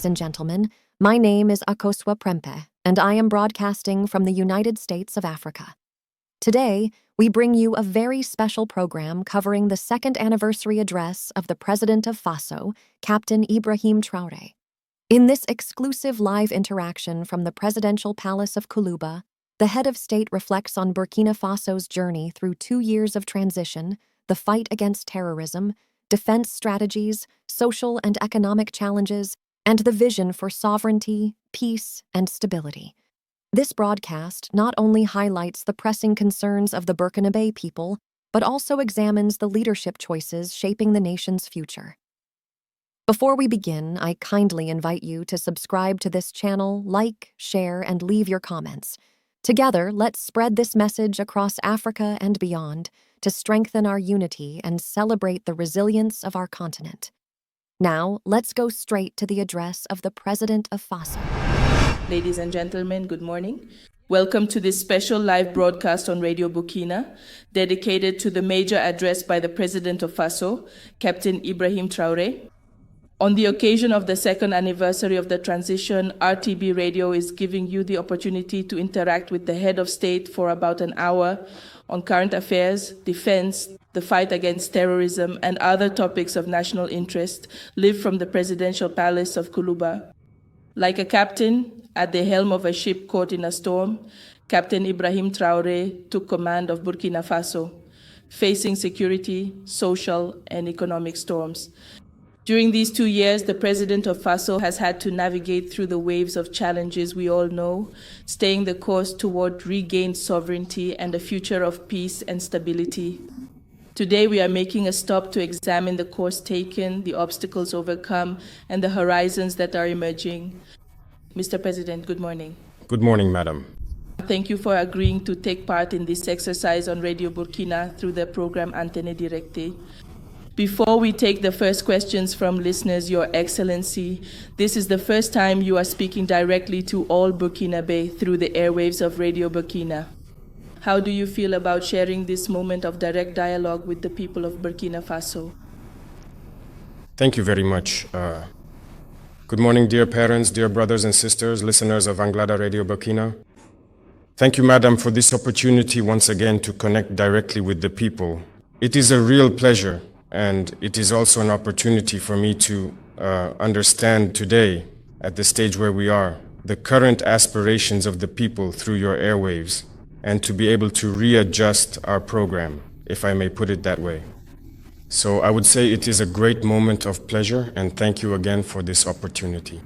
and gentlemen. My name is Akosua Prempe, and I am broadcasting from the United States of Africa. Today, we bring you a very special program covering the second anniversary address of the President of Faso, Captain Ibrahim Traoré. In this exclusive live interaction from the Presidential Palace of Kuluba, the head of state reflects on Burkina Faso's journey through 2 years of transition, the fight against terrorism, defense strategies, social and economic challenges, and the vision for sovereignty, peace, and stability. This broadcast not only highlights the pressing concerns of the Burkinabe people, but also examines the leadership choices shaping the nation's future. Before we begin, I kindly invite you to subscribe to this channel, like, share, and leave your comments. Together, let's spread this message across Africa and beyond to strengthen our unity and celebrate the resilience of our continent. Now, let's go straight to the address of the President of Faso. Ladies and gentlemen, good morning. Welcome to this special live broadcast on Radio Burkina, dedicated to the major address by the President of Faso, Captain Ibrahim Traoré. On the occasion of the second anniversary of the transition, RTB Radio is giving you the opportunity to interact with the head of state for about an hour on current affairs, defense, the fight against terrorism, and other topics of national interest live from the Presidential Palace of Kuluba. Like a captain at the helm of a ship caught in a storm, Captain Ibrahim Traoré took command of Burkina Faso, facing security, social, and economic storms. During these 2 years, the President of Faso has had to navigate through the waves of challenges we all know, staying the course toward regained sovereignty and a future of peace and stability. Today, we are making a stop to examine the course taken, the obstacles overcome, and the horizons that are emerging. Mr. President, good morning. Good morning, Madam. Thank you for agreeing to take part in this exercise on Radio Burkina through the program Antenne Directe. Before we take the first questions from listeners, Your Excellency, this is the first time you are speaking directly to all Burkinabe through the airwaves of Radio Burkina. How do you feel about sharing this moment of direct dialogue with the people of Burkina Faso? Thank you very much. Good morning, dear parents, dear brothers and sisters, listeners of Anglada Radio Burkina. Thank you, Madam, for this opportunity once again to connect directly with the people. It is a real pleasure, and it is also an opportunity for me to understand today, at the stage where we are, the current aspirations of the people through your airwaves, and to be able to readjust our program, if I may put it that way. So I would say it is a great moment of pleasure, and thank you again for this opportunity.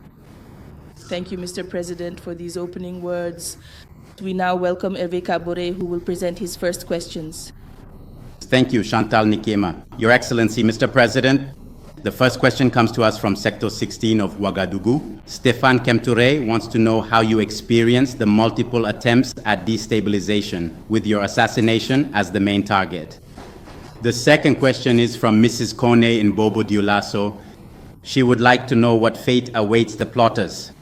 Thank you, Mr. President, for these opening words. We now welcome Hervé Kabore, who will present his first questions. Thank you, Chantal Nikema. Your Excellency, Mr. President, the first question comes to us from Sector 16 of Ouagadougou. Stéphane Kemtouré wants to know how you experienced the multiple attempts at destabilization, with your assassination as the main target. The second question is from Mrs. Kone in Bobo Dioulasso. She would like to know what fate awaits the plotters.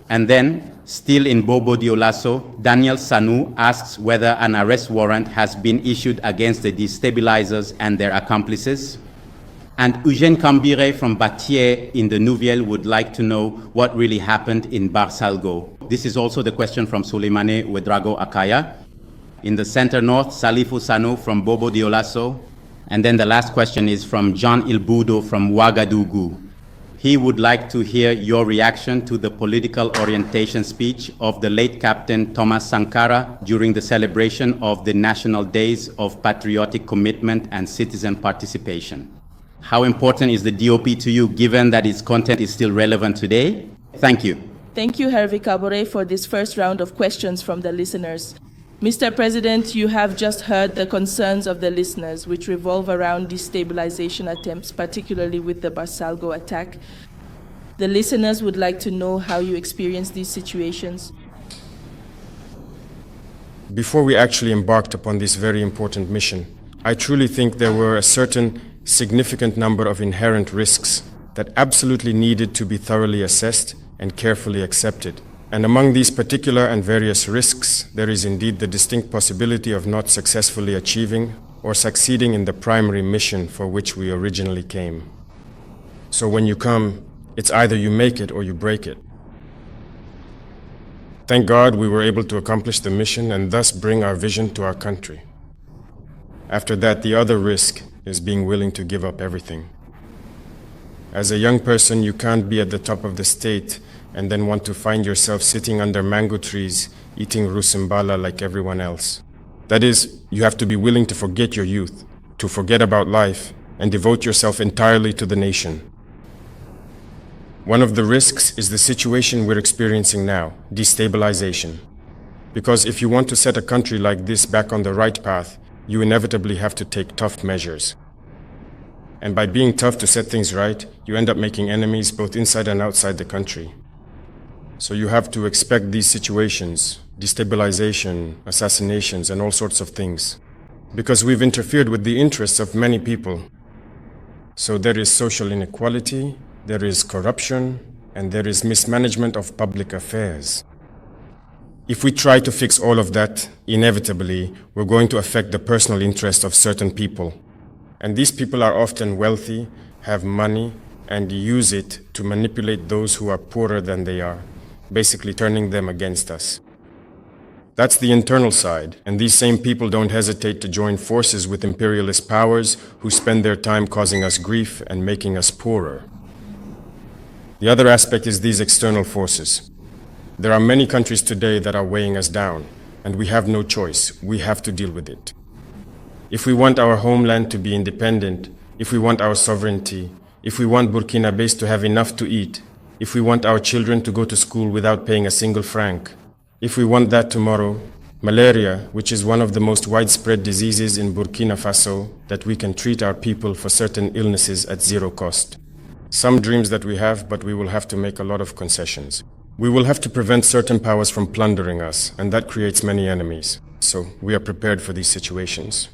And then, still in Bobo Dioulasso, Daniel Sanu asks whether an arrest warrant has been issued against the destabilizers and their accomplices. And Eugène Cambire from Batier in the Nouvielle would like to know what really happened in Barcaigo. This is also the question from Souleymane Ouedraogo Akaya. In the center north, Salifou Sano from Bobo Dioulasso. And then the last question is from John Ilbudo from Ouagadougou. He would like to hear your reaction to the political orientation speech of the late Captain Thomas Sankara during the celebration of the National Days of Patriotic Commitment and Citizen Participation. How important is the DOP to you, given that its content is still relevant today? Thank you. Thank you, Hervé Kabore, for this first round of questions from the listeners. Mr. President, you have just heard the concerns of the listeners, which revolve around destabilization attempts, particularly with the Barcaigo attack. The listeners would like to know how you experience these situations. Before we actually embarked upon this very important mission, I truly think there were a certain significant number of inherent risks that absolutely needed to be thoroughly assessed and carefully accepted. And among these particular and various risks, there is indeed the distinct possibility of not successfully achieving or succeeding in the primary mission for which we originally came. So when you come It's either you make it or you break it. Thank God we were able to accomplish the mission and thus bring our vision to our country. After that, the other risk is being willing to give up everything. As a young person, you can't be at the top of the state and then want to find yourself sitting under mango trees, eating rusimbala like everyone else. That is, you have to be willing to forget your youth, to forget about life, and devote yourself entirely to the nation. One of the risks is the situation we're experiencing now, destabilization. Because if you want to set a country like this back on the right path, you inevitably have to take tough measures. And by being tough to set things right, you end up making enemies both inside and outside the country. So you have to expect these situations, destabilization, assassinations, and all sorts of things. Because we've interfered with the interests of many people. So there is social inequality, there is corruption, and there is mismanagement of public affairs. If we try to fix all of that, inevitably, we're going to affect the personal interest of certain people. And these people are often wealthy, have money, and use it to manipulate those who are poorer than they are, basically turning them against us. That's the internal side, and these same people don't hesitate to join forces with imperialist powers who spend their time causing us grief and making us poorer. The other aspect is these external forces. There are many countries today that are weighing us down, and we have no choice. We have to deal with it. If we want our homeland to be independent, if we want our sovereignty, if we want Burkinabés to have enough to eat, if we want our children to go to school without paying a single franc, if we want that tomorrow, malaria, which is one of the most widespread diseases in Burkina Faso, that we can treat our people for certain illnesses at zero cost. Some dreams that we have, but we will have to make a lot of concessions. We will have to prevent certain powers from plundering us, and that creates many enemies. So we are prepared for these situations.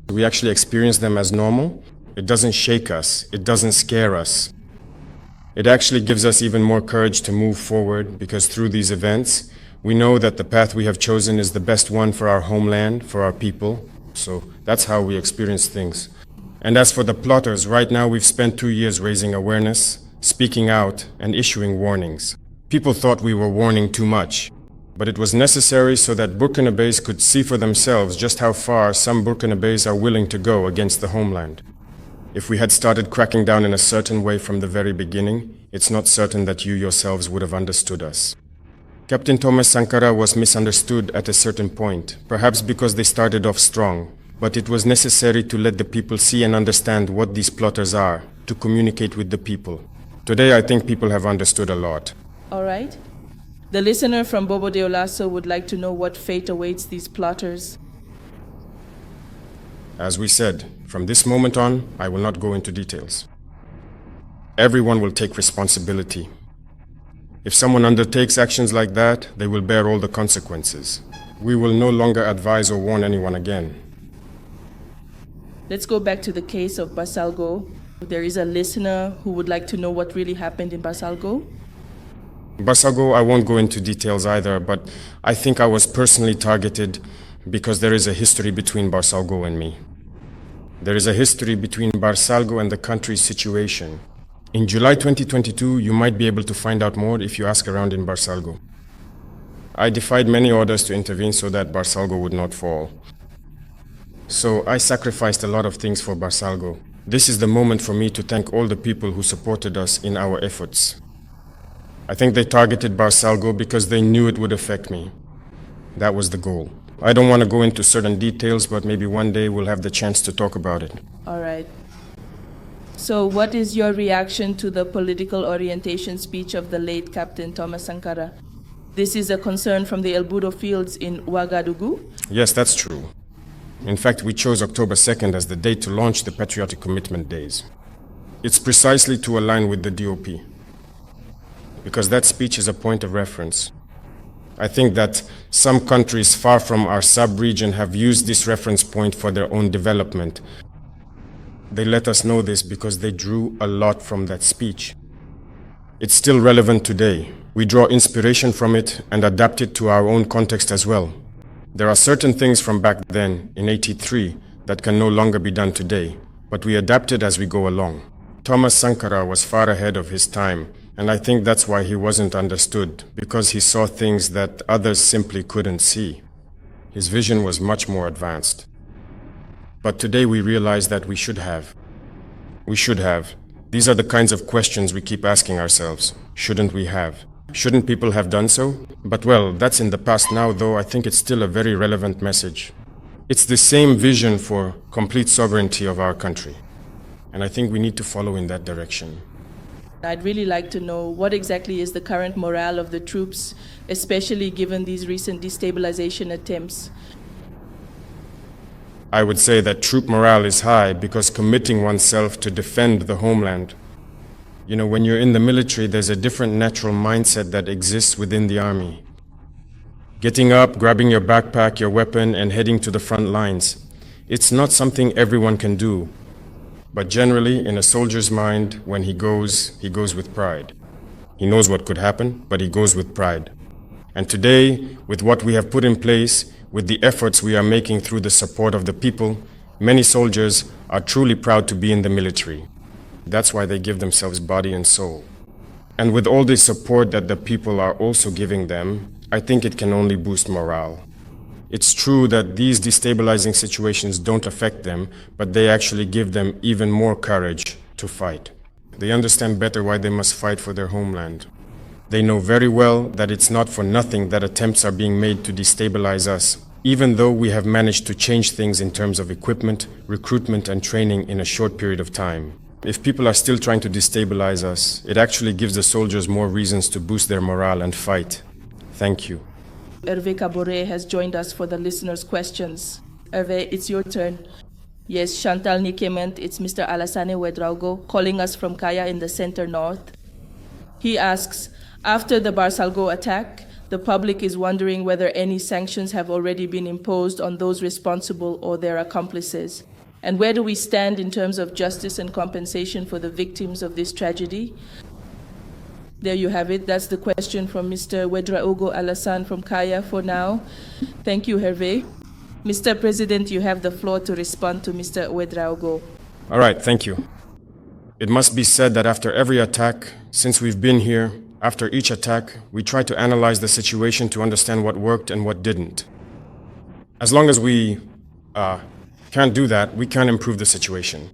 We actually experience them as normal. It doesn't shake us. It doesn't scare us. It actually gives us even more courage to move forward, because through these events, we know that the path we have chosen is the best one for our homeland, for our people. So that's how we experience things. And as for the plotters, right now we've spent 2 years raising awareness, speaking out, and issuing warnings. People thought we were warning too much, but it was necessary so that Burkinabés could see for themselves just how far some Burkinabés are willing to go against the homeland. If we had started cracking down in a certain way from the very beginning, it's not certain that you yourselves would have understood us. Captain Thomas Sankara was misunderstood at a certain point, perhaps because they started off strong, but it was necessary to let the people see and understand what these plotters are, to communicate with the people. Today, I think people have understood a lot. All right. The listener from Bobo de Olaso would like to know what fate awaits these plotters. As we said, from this moment on, I will not go into details. Everyone will take responsibility. If someone undertakes actions like that, they will bear all the consequences. We will no longer advise or warn anyone again. Let's go back to the case of Barcaigo. There is a listener who would like to know what really happened in Barcaigo. Barcaigo, I won't go into details either, but I think I was personally targeted because there is a history between Barcaigo and me. There is a history between Barcaigo and the country's situation. In July 2022, you might be able to find out more if you ask around in Barcaigo. I defied many orders to intervene so that Barcaigo would not fall. So I sacrificed a lot of things for Barcaigo. This is the moment for me to thank all the people who supported us in our efforts. I think they targeted Barcaigo because they knew it would affect me. That was the goal. I don't want to go into certain details, but maybe one day we'll have the chance to talk about it. All right. So what is your reaction to the political orientation speech of the late Captain Thomas Sankara? This is a concern from the El Budo fields in Ouagadougou? Yes, that's true. In fact, we chose October 2nd as the date to launch the Patriotic Commitment Days. It's precisely to align with the DOP, because that speech is a point of reference. I think that some countries far from our sub-region have used this reference point for their own development. They let us know this because they drew a lot from that speech. It's still relevant today. We draw inspiration from it and adapt it to our own context as well. There are certain things from back then, in '83, that can no longer be done today, but we adapt it as we go along. Thomas Sankara was far ahead of his time, And I think that's why he wasn't understood, because he saw things that others simply couldn't see. His vision was much more advanced. But today we realize that we should have. We should have. These are the kinds of questions we keep asking ourselves. Shouldn't we have? Shouldn't people have done so? But well, that's in the past now, though I think it's still a very relevant message. It's the same vision for complete sovereignty of our country. And I think we need to follow in that direction. I'd really like to know what exactly is the current morale of the troops, especially given these recent destabilization attempts. I would say that troop morale is high because committing oneself to defend the homeland. You know, when you're in the military, there's a different natural mindset that exists within the army. Getting up, grabbing your backpack, your weapon, and heading to the front lines. It's not something everyone can do. But generally, in a soldier's mind, when he goes with pride. He knows what could happen, but he goes with pride. And today, with what we have put in place, with the efforts we are making through the support of the people, many soldiers are truly proud to be in the military. That's why they give themselves body and soul. And with all this support that the people are also giving them, I think it can only boost morale. It's true that these destabilizing situations don't affect them, but they actually give them even more courage to fight. They understand better why they must fight for their homeland. They know very well that it's not for nothing that attempts are being made to destabilize us, even though we have managed to change things in terms of equipment, recruitment, and training in a short period of time. If people are still trying to destabilize us, it actually gives the soldiers more reasons to boost their morale and fight. Thank you. Hervé Caboret has joined us for the listeners' questions. Hervé, it's your turn. Yes, Chantal Nikement, it's Mr. Alassane Ouedraogo calling us from Kaya in the center north. He asks, after the Barcaigo attack, the public is wondering whether any sanctions have already been imposed on those responsible or their accomplices. And where do we stand in terms of justice and compensation for the victims of this tragedy? There you have it. That's the question from Mr. Ouedraogo Alassane from Kaya for now. Thank you, Hervé. Mr. President, you have the floor to respond to Mr. Ouedraogo. All right, thank you. It must be said that after every attack, since we've been here, after each attack, we try to analyze the situation to understand what worked and what didn't. As long as we can't do that, we can't improve the situation.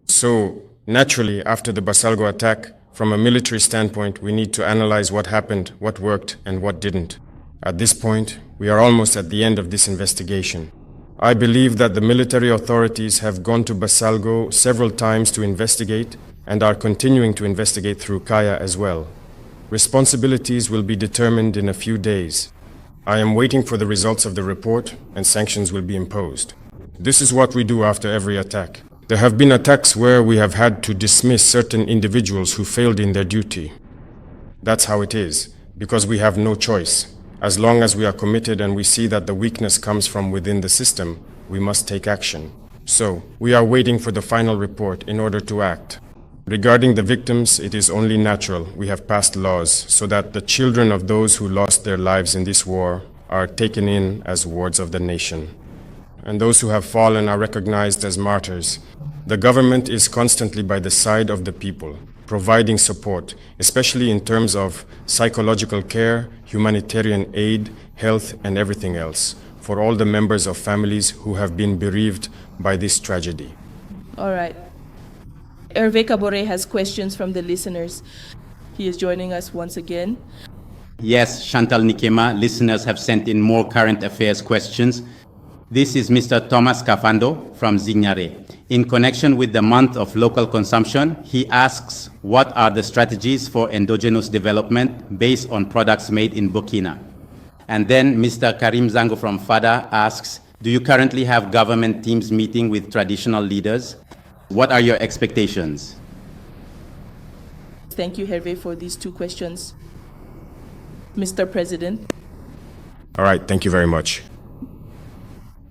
So, naturally, after the Barcaigo attack, from a military standpoint, we need to analyze what happened, what worked, and what didn't. At this point, we are almost at the end of this investigation. I believe that the military authorities have gone to Barcaigo several times to investigate and are continuing to investigate through Kaya as well. Responsibilities will be determined in a few days. I am waiting for the results of the report, and sanctions will be imposed. This is what we do after every attack. There have been attacks where we have had to dismiss certain individuals who failed in their duty. That's how it is, because we have no choice. As long as we are committed and we see that the weakness comes from within the system, we must take action. So, we are waiting for the final report in order to act. Regarding the victims, it is only natural we have passed laws so that the children of those who lost their lives in this war are taken in as wards of the nation. And those who have fallen are recognized as martyrs. The government is constantly by the side of the people, providing support, especially in terms of psychological care, humanitarian aid, health, and everything else, for all the members of families who have been bereaved by this tragedy. All right. Hervé Caboret has questions from the listeners. He is joining us once again. Yes, Chantal Nikema, listeners have sent in more current affairs questions. This is Mr. Thomas Cafando from Zignare. In connection with the month of local consumption, he asks, what are the strategies for endogenous development based on products made in Burkina? And then Mr. Karim Zango from FADA asks, do you currently have government teams meeting with traditional leaders? What are your expectations? Thank you, Hervé, for these two questions. Mr. President. All right, thank you very much.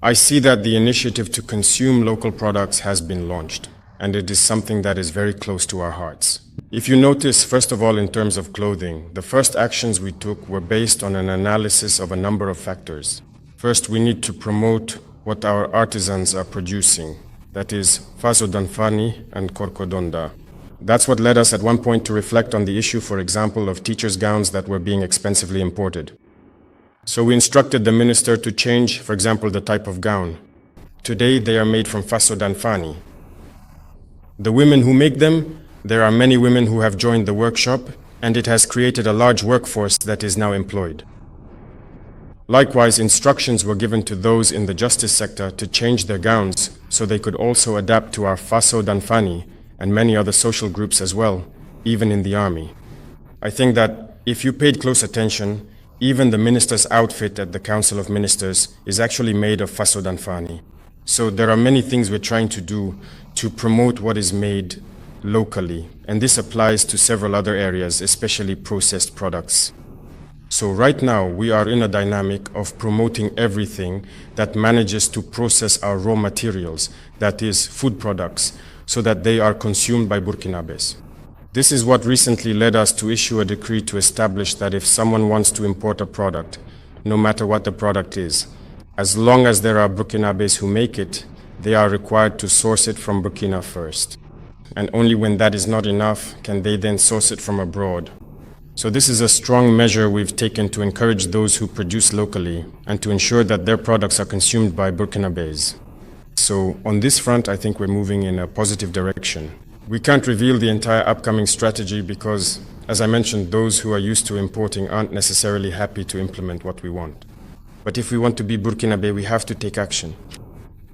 I see that the initiative to consume local products has been launched, and it is something that is very close to our hearts. If you notice, first of all, in terms of clothing, the first actions we took were based on an analysis of a number of factors. First, we need to promote what our artisans are producing, that is, Faso Danfani and Korkodonda. That's what led us at one point to reflect on the issue, for example, of teachers' gowns that were being expensively imported. So we instructed the minister to change, for example, the type of gown. Today, they are made from Faso Danfani. The women who make them, there are many women who have joined the workshop, and it has created a large workforce that is now employed. Likewise, instructions were given to those in the justice sector to change their gowns so they could also adapt to our Faso Danfani and many other social groups as well, even in the army. I think that if you paid close attention, even the minister's outfit at the Council of Ministers is actually made of Faso Danfani. So there are many things we're trying to do to promote what is made locally, and this applies to several other areas, especially processed products. So right now, we are in a dynamic of promoting everything that manages to process our raw materials, that is, food products, so that they are consumed by Burkinabés. This is what recently led us to issue a decree to establish that if someone wants to import a product, no matter what the product is, as long as there are Burkinabés who make it, they are required to source it from Burkina first. And only when that is not enough can they then source it from abroad. So this is a strong measure we've taken to encourage those who produce locally and to ensure that their products are consumed by Burkinabés. So on this front, I think we're moving in a positive direction. We can't reveal the entire upcoming strategy because, as I mentioned, those who are used to importing aren't necessarily happy to implement what we want. But if we want to be Burkinabé, we have to take action.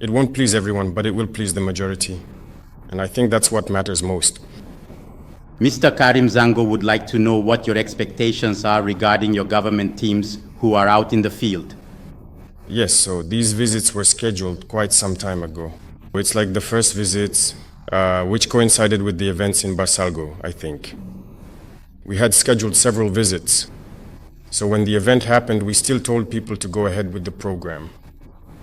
It won't please everyone, but it will please the majority. And I think that's what matters most. Mr. Karim Zango would like to know what your expectations are regarding your government teams who are out in the field. Yes, so these visits were scheduled quite some time ago. It's like the first visits, which coincided with the events in Barcaigo, I think. We had scheduled several visits. So when the event happened, we still told people to go ahead with the program.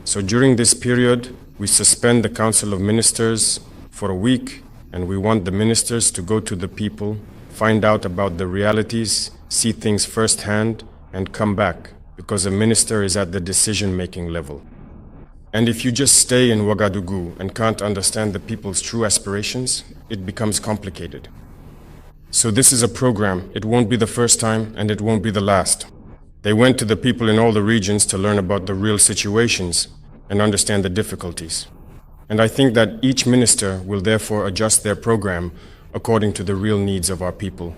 So during this period, we suspend the Council of Ministers for a week, and we want the ministers to go to the people, find out about the realities, see things firsthand, and come back, because a minister is at the decision-making level. And if you just stay in Ouagadougou and can't understand the people's true aspirations, it becomes complicated. So this is a program. It won't be the first time, and it won't be the last. They went to the people in all the regions to learn about the real situations and understand the difficulties. And I think that each minister will therefore adjust their program according to the real needs of our people.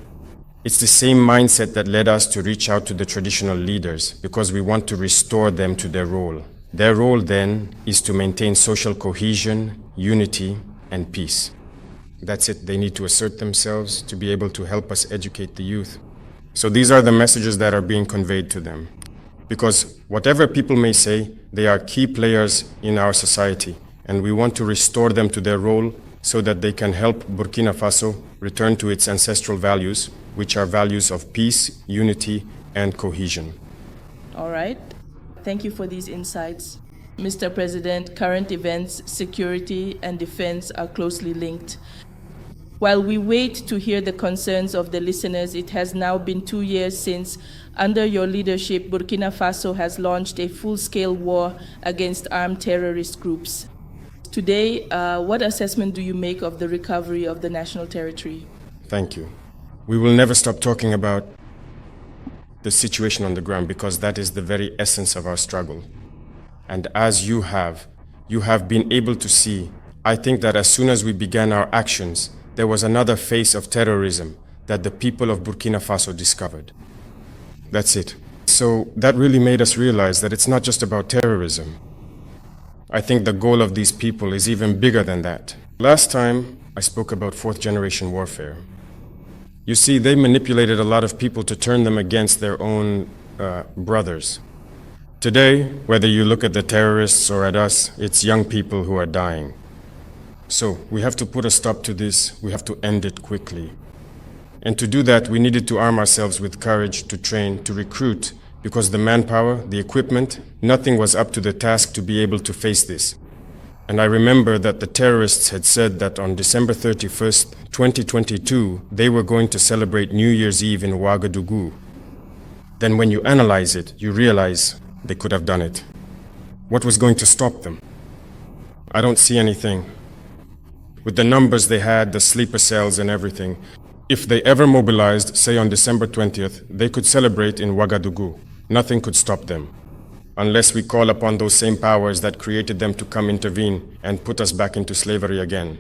It's the same mindset that led us to reach out to the traditional leaders because we want to restore them to their role. Their role then is to maintain social cohesion, unity, and peace. That's it. They need to assert themselves to be able to help us educate the youth. So these are the messages that are being conveyed to them. Because whatever people may say, they are key players in our society. And we want to restore them to their role so that they can help Burkina Faso return to its ancestral values, which are values of peace, unity, and cohesion. All right. Thank you for these insights. Mr. President, current events, security, and defense are closely linked. While we wait to hear the concerns of the listeners, it has now been 2 years since, under your leadership, Burkina Faso has launched a full-scale war against armed terrorist groups. Today, what assessment do you make of the recovery of the national territory? Thank you. We will never stop talking about the situation on the ground because that is the very essence of our struggle. And as you have been able to see, I think that as soon as we began our actions, there was another face of terrorism that the people of Burkina Faso discovered. That's it. So that really made us realize that it's not just about terrorism. I think the goal of these people is even bigger than that. Last time, I spoke about fourth-generation warfare. You see, they manipulated a lot of people to turn them against their own brothers. Today, whether you look at the terrorists or at us, it's young people who are dying. So we have to put a stop to this. We have to end it quickly. And to do that, we needed to arm ourselves with courage, to train, to recruit, because the manpower, the equipment, nothing was up to the task to be able to face this. And I remember that the terrorists had said that on December 31st, 2022, they were going to celebrate New Year's Eve in Ouagadougou. Then when you analyze it, you realize they could have done it. What was going to stop them? I don't see anything. with the numbers they had, the sleeper cells and everything. If they ever mobilized, say on December 20th, they could celebrate in Ouagadougou. Nothing could stop them, unless we call upon those same powers that created them to come intervene and put us back into slavery again.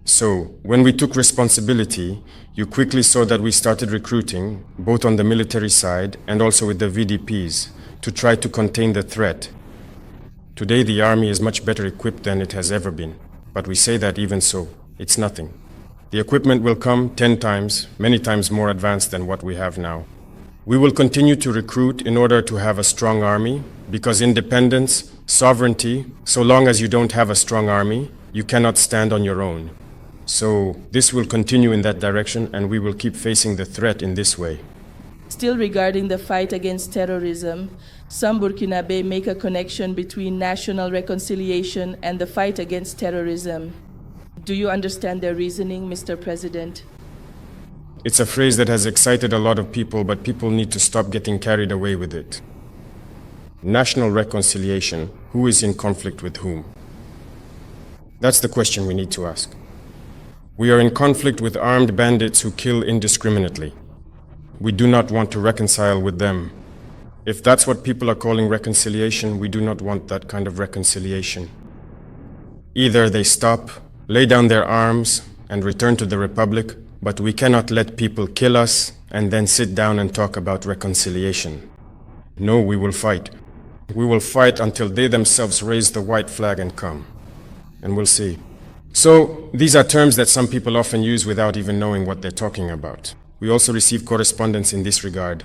So, when we took responsibility, you quickly saw that we started recruiting, both on the military side and also with the VDPs, to try to contain the threat. Today the army is much better equipped than it has ever been, but we say that even so, it's nothing. The equipment will come 10 times, many times more advanced than what we have now. We will continue to recruit in order to have a strong army, because independence, sovereignty, so long as you don't have a strong army, you cannot stand on your own. So this will continue in that direction, and we will keep facing the threat in this way. Still regarding the fight against terrorism, some Burkinabe make a connection between national reconciliation and the fight against terrorism. Do you understand their reasoning, Mr. President? It's a phrase that has excited a lot of people, but people need to stop getting carried away with it. National reconciliation, who is in conflict with whom? That's the question we need to ask. We are in conflict with armed bandits who kill indiscriminately. We do not want to reconcile with them. If that's what people are calling reconciliation, we do not want that kind of reconciliation. Either they stop, lay down their arms, and return to the Republic, but we cannot let people kill us and then sit down and talk about reconciliation. No, we will fight. We will fight until they themselves raise the white flag and come. And we'll see. So, these are terms that some people often use without even knowing what they're talking about. We also receive correspondence in this regard.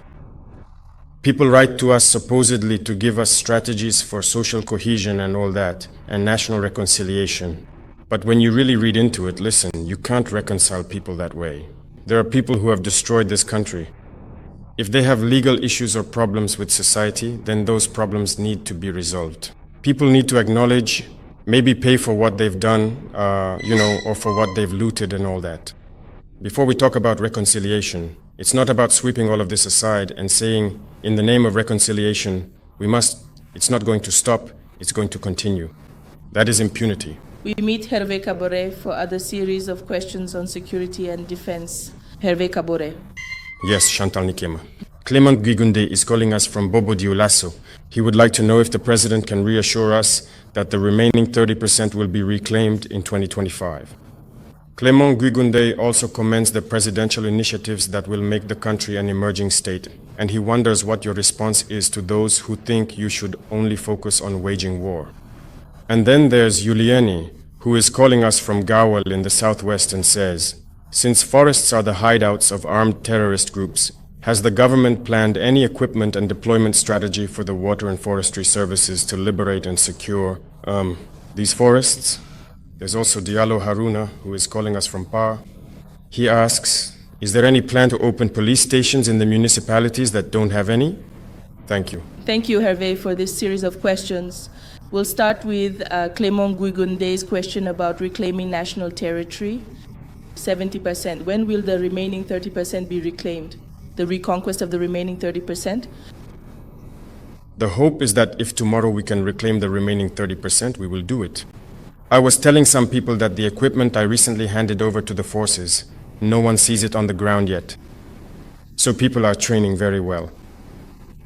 People write to us supposedly to give us strategies for social cohesion and all that, and national reconciliation. But when you really read into it, listen, you can't reconcile people that way. There are people who have destroyed this country. If they have legal issues or problems with society, then those problems need to be resolved. People need to acknowledge, maybe pay for what they've done, or for what they've looted and all that. Before we talk about reconciliation, it's not about sweeping all of this aside and saying, in the name of reconciliation, it's not going to stop, it's going to continue. That is impunity. We meet Hervé Kabore for other series of questions on security and defense. Hervé Kabore. Yes, Chantal Nikema. Clement Guigunde is calling us from Bobo Dioulasso. He would like to know if the president can reassure us that the remaining 30% will be reclaimed in 2025. Clement Guigunde also commends the presidential initiatives that will make the country an emerging state, and he wonders what your response is to those who think you should only focus on waging war. And then there's Yulieni, who is calling us from Gawal in the southwest and says, since forests are the hideouts of armed terrorist groups, has the government planned any equipment and deployment strategy for the water and forestry services to liberate and secure these forests? There's also Diallo Haruna, who is calling us from PAR. He asks, is there any plan to open police stations in the municipalities that don't have any? Thank you. Thank you, Hervé, for this series of questions. We'll start with Clement Guigunde's question about reclaiming national territory. 70%. When will the remaining 30% be reclaimed? The reconquest of the remaining 30%? The hope is that if tomorrow we can reclaim the remaining 30%, we will do it. I was telling some people that the equipment I recently handed over to the forces, no one sees it on the ground yet. So people are training very well.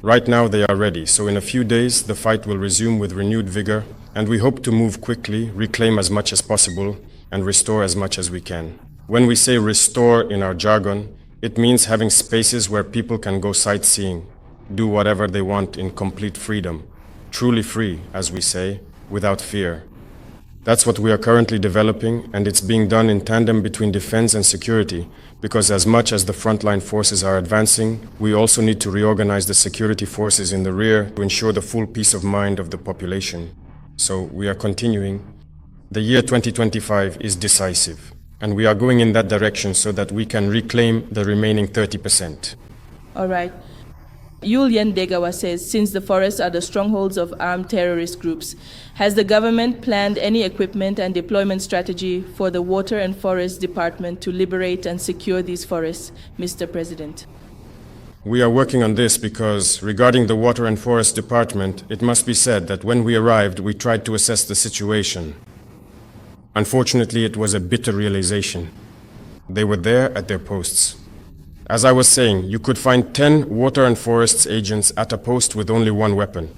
Right now they are ready, so in a few days the fight will resume with renewed vigor, and we hope to move quickly, reclaim as much as possible, and restore as much as we can. When we say restore in our jargon, it means having spaces where people can go sightseeing, do whatever they want in complete freedom, truly free, as we say, without fear. That's what we are currently developing, and it's being done in tandem between defense and security, because as much as the frontline forces are advancing, we also need to reorganize the security forces in the rear to ensure the full peace of mind of the population. So we are continuing. The year 2025 is decisive, and we are going in that direction so that we can reclaim the remaining 30%. All right. Yulian Degawa says, since the forests are the strongholds of armed terrorist groups, has the government planned any equipment and deployment strategy for the Water and Forest Department to liberate and secure these forests, Mr. President? We are working on this because, regarding the Water and Forest Department, it must be said that when we arrived, we tried to assess the situation. Unfortunately, it was a bitter realization. They were there at their posts. As I was saying, you could find 10 water and forests agents at a post with only one weapon.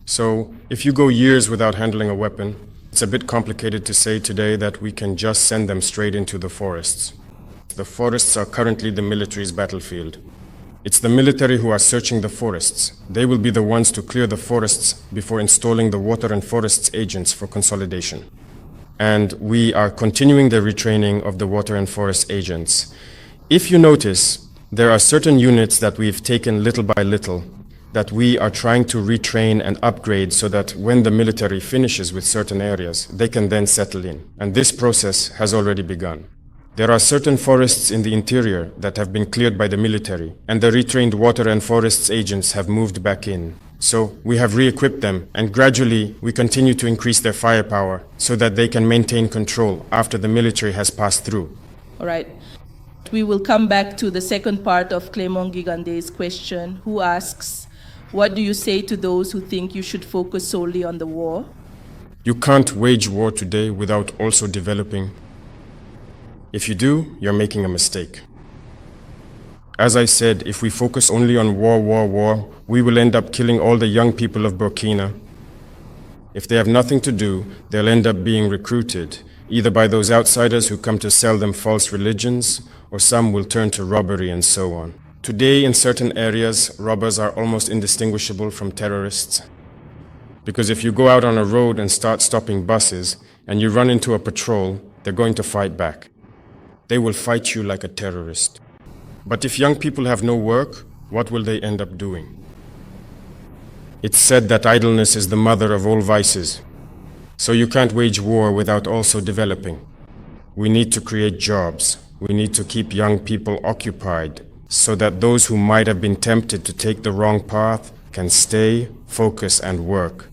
So, if you go years without handling a weapon, it's a bit complicated to say today that we can just send them straight into the forests. The forests are currently the military's battlefield. It's the military who are searching the forests. They will be the ones to clear the forests before installing the water and forests agents for consolidation. And we are continuing the retraining of the water and forest agents. If you notice, there are certain units that we've taken little by little that we are trying to retrain and upgrade so that when the military finishes with certain areas, they can then settle in. And this process has already begun. There are certain forests in the interior that have been cleared by the military, and the retrained water and forests agents have moved back in. So we have re-equipped them, and gradually we continue to increase their firepower so that they can maintain control after the military has passed through. All right. We will come back to the second part of Clément Gigande's question, who asks, what do you say to those who think you should focus solely on the war? You can't wage war today without also developing. If you do, you're making a mistake. As I said, if we focus only on war, we will end up killing all the young people of Burkina. If they have nothing to do, they'll end up being recruited, either by those outsiders who come to sell them false religions, or some will turn to robbery and so on. Today, in certain areas, robbers are almost indistinguishable from terrorists. Because if you go out on a road and start stopping buses, and you run into a patrol, they're going to fight back. They will fight you like a terrorist. But if young people have no work, what will they end up doing? It's said that idleness is the mother of all vices. So you can't wage war without also developing. We need to create jobs. We need to keep young people occupied so that those who might have been tempted to take the wrong path can stay, focus, and work.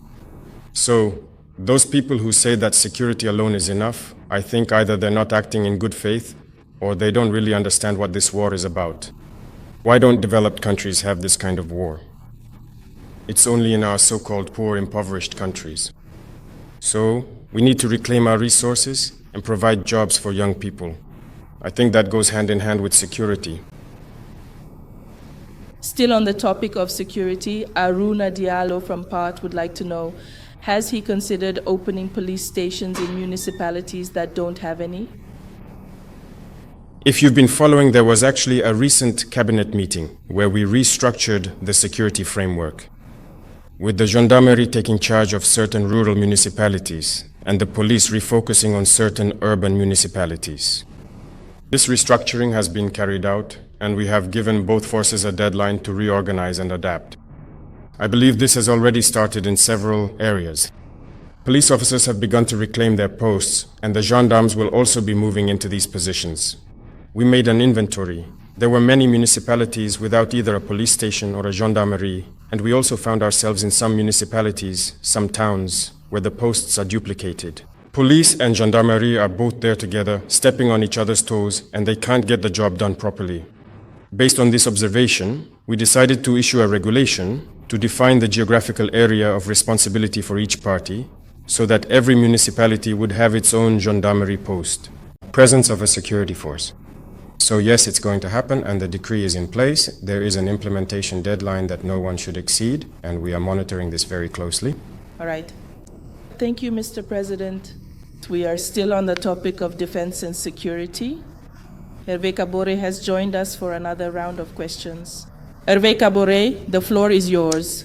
So, those people who say that security alone is enough, I think either they're not acting in good faith or they don't really understand what this war is about. Why don't developed countries have this kind of war? It's only in our so-called poor, impoverished countries. So, we need to reclaim our resources and provide jobs for young people. I think that goes hand in hand with security. Still on the topic of security, Aruna Diallo from PART would like to know, has he considered opening police stations in municipalities that don't have any? If you've been following, there was actually a recent cabinet meeting where we restructured the security framework, with the gendarmerie taking charge of certain rural municipalities and the police refocusing on certain urban municipalities. This restructuring has been carried out, and we have given both forces a deadline to reorganize and adapt. I believe this has already started in several areas. Police officers have begun to reclaim their posts, and the gendarmes will also be moving into these positions. We made an inventory. There were many municipalities without either a police station or a gendarmerie, and we also found ourselves in some municipalities, some towns, where the posts are duplicated. Police and gendarmerie are both there together, stepping on each other's toes, and they can't get the job done properly. Based on this observation, we decided to issue a regulation to define the geographical area of responsibility for each party, so that every municipality would have its own gendarmerie post, presence of a security force. So yes, it's going to happen, and the decree is in place. There is an implementation deadline that no one should exceed, and we are monitoring this very closely. All right. Thank you, Mr. President. We are still on the topic of defense and security. Hervé Kabore has joined us for another round of questions. Hervé Kabore, the floor is yours.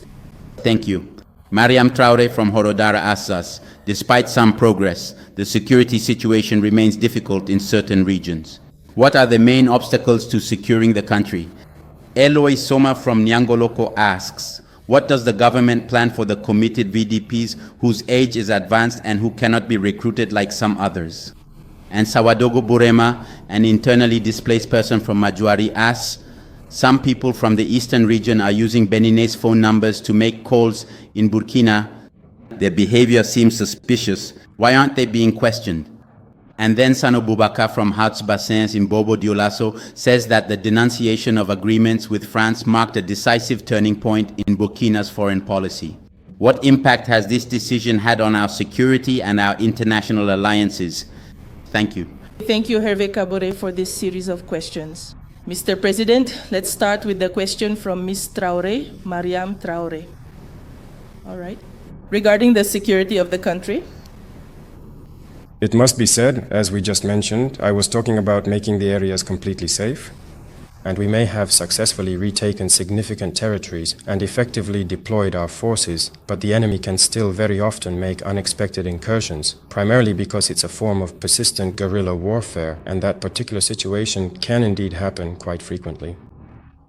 Thank you. Mariam Traoré from Horodara asks us, despite some progress, the security situation remains difficult in certain regions. What are the main obstacles to securing the country? Eloy Soma from Nyangoloko asks, what does the government plan for the committed VDPs whose age is advanced and who cannot be recruited like some others? And Sawadogo Burema, an internally displaced person from Majuari, asks, some people from the eastern region are using Beninese phone numbers to make calls in Burkina. Their behavior seems suspicious. Why aren't they being questioned? And then Sano Boubacar from Hauts Bassins in Bobo Dioulasso says that the denunciation of agreements with France marked a decisive turning point in Burkina's foreign policy. What impact has this decision had on our security and our international alliances? Thank you. Thank you, Hervé Kabore, for this series of questions. Mr. President, let's start with the question from Ms. Traoré, Mariam Traoré. All right. Regarding the security of the country. It must be said, as we just mentioned, I was talking about making the areas completely safe, and we may have successfully retaken significant territories and effectively deployed our forces, but the enemy can still very often make unexpected incursions, primarily because it's a form of persistent guerrilla warfare, and that particular situation can indeed happen quite frequently.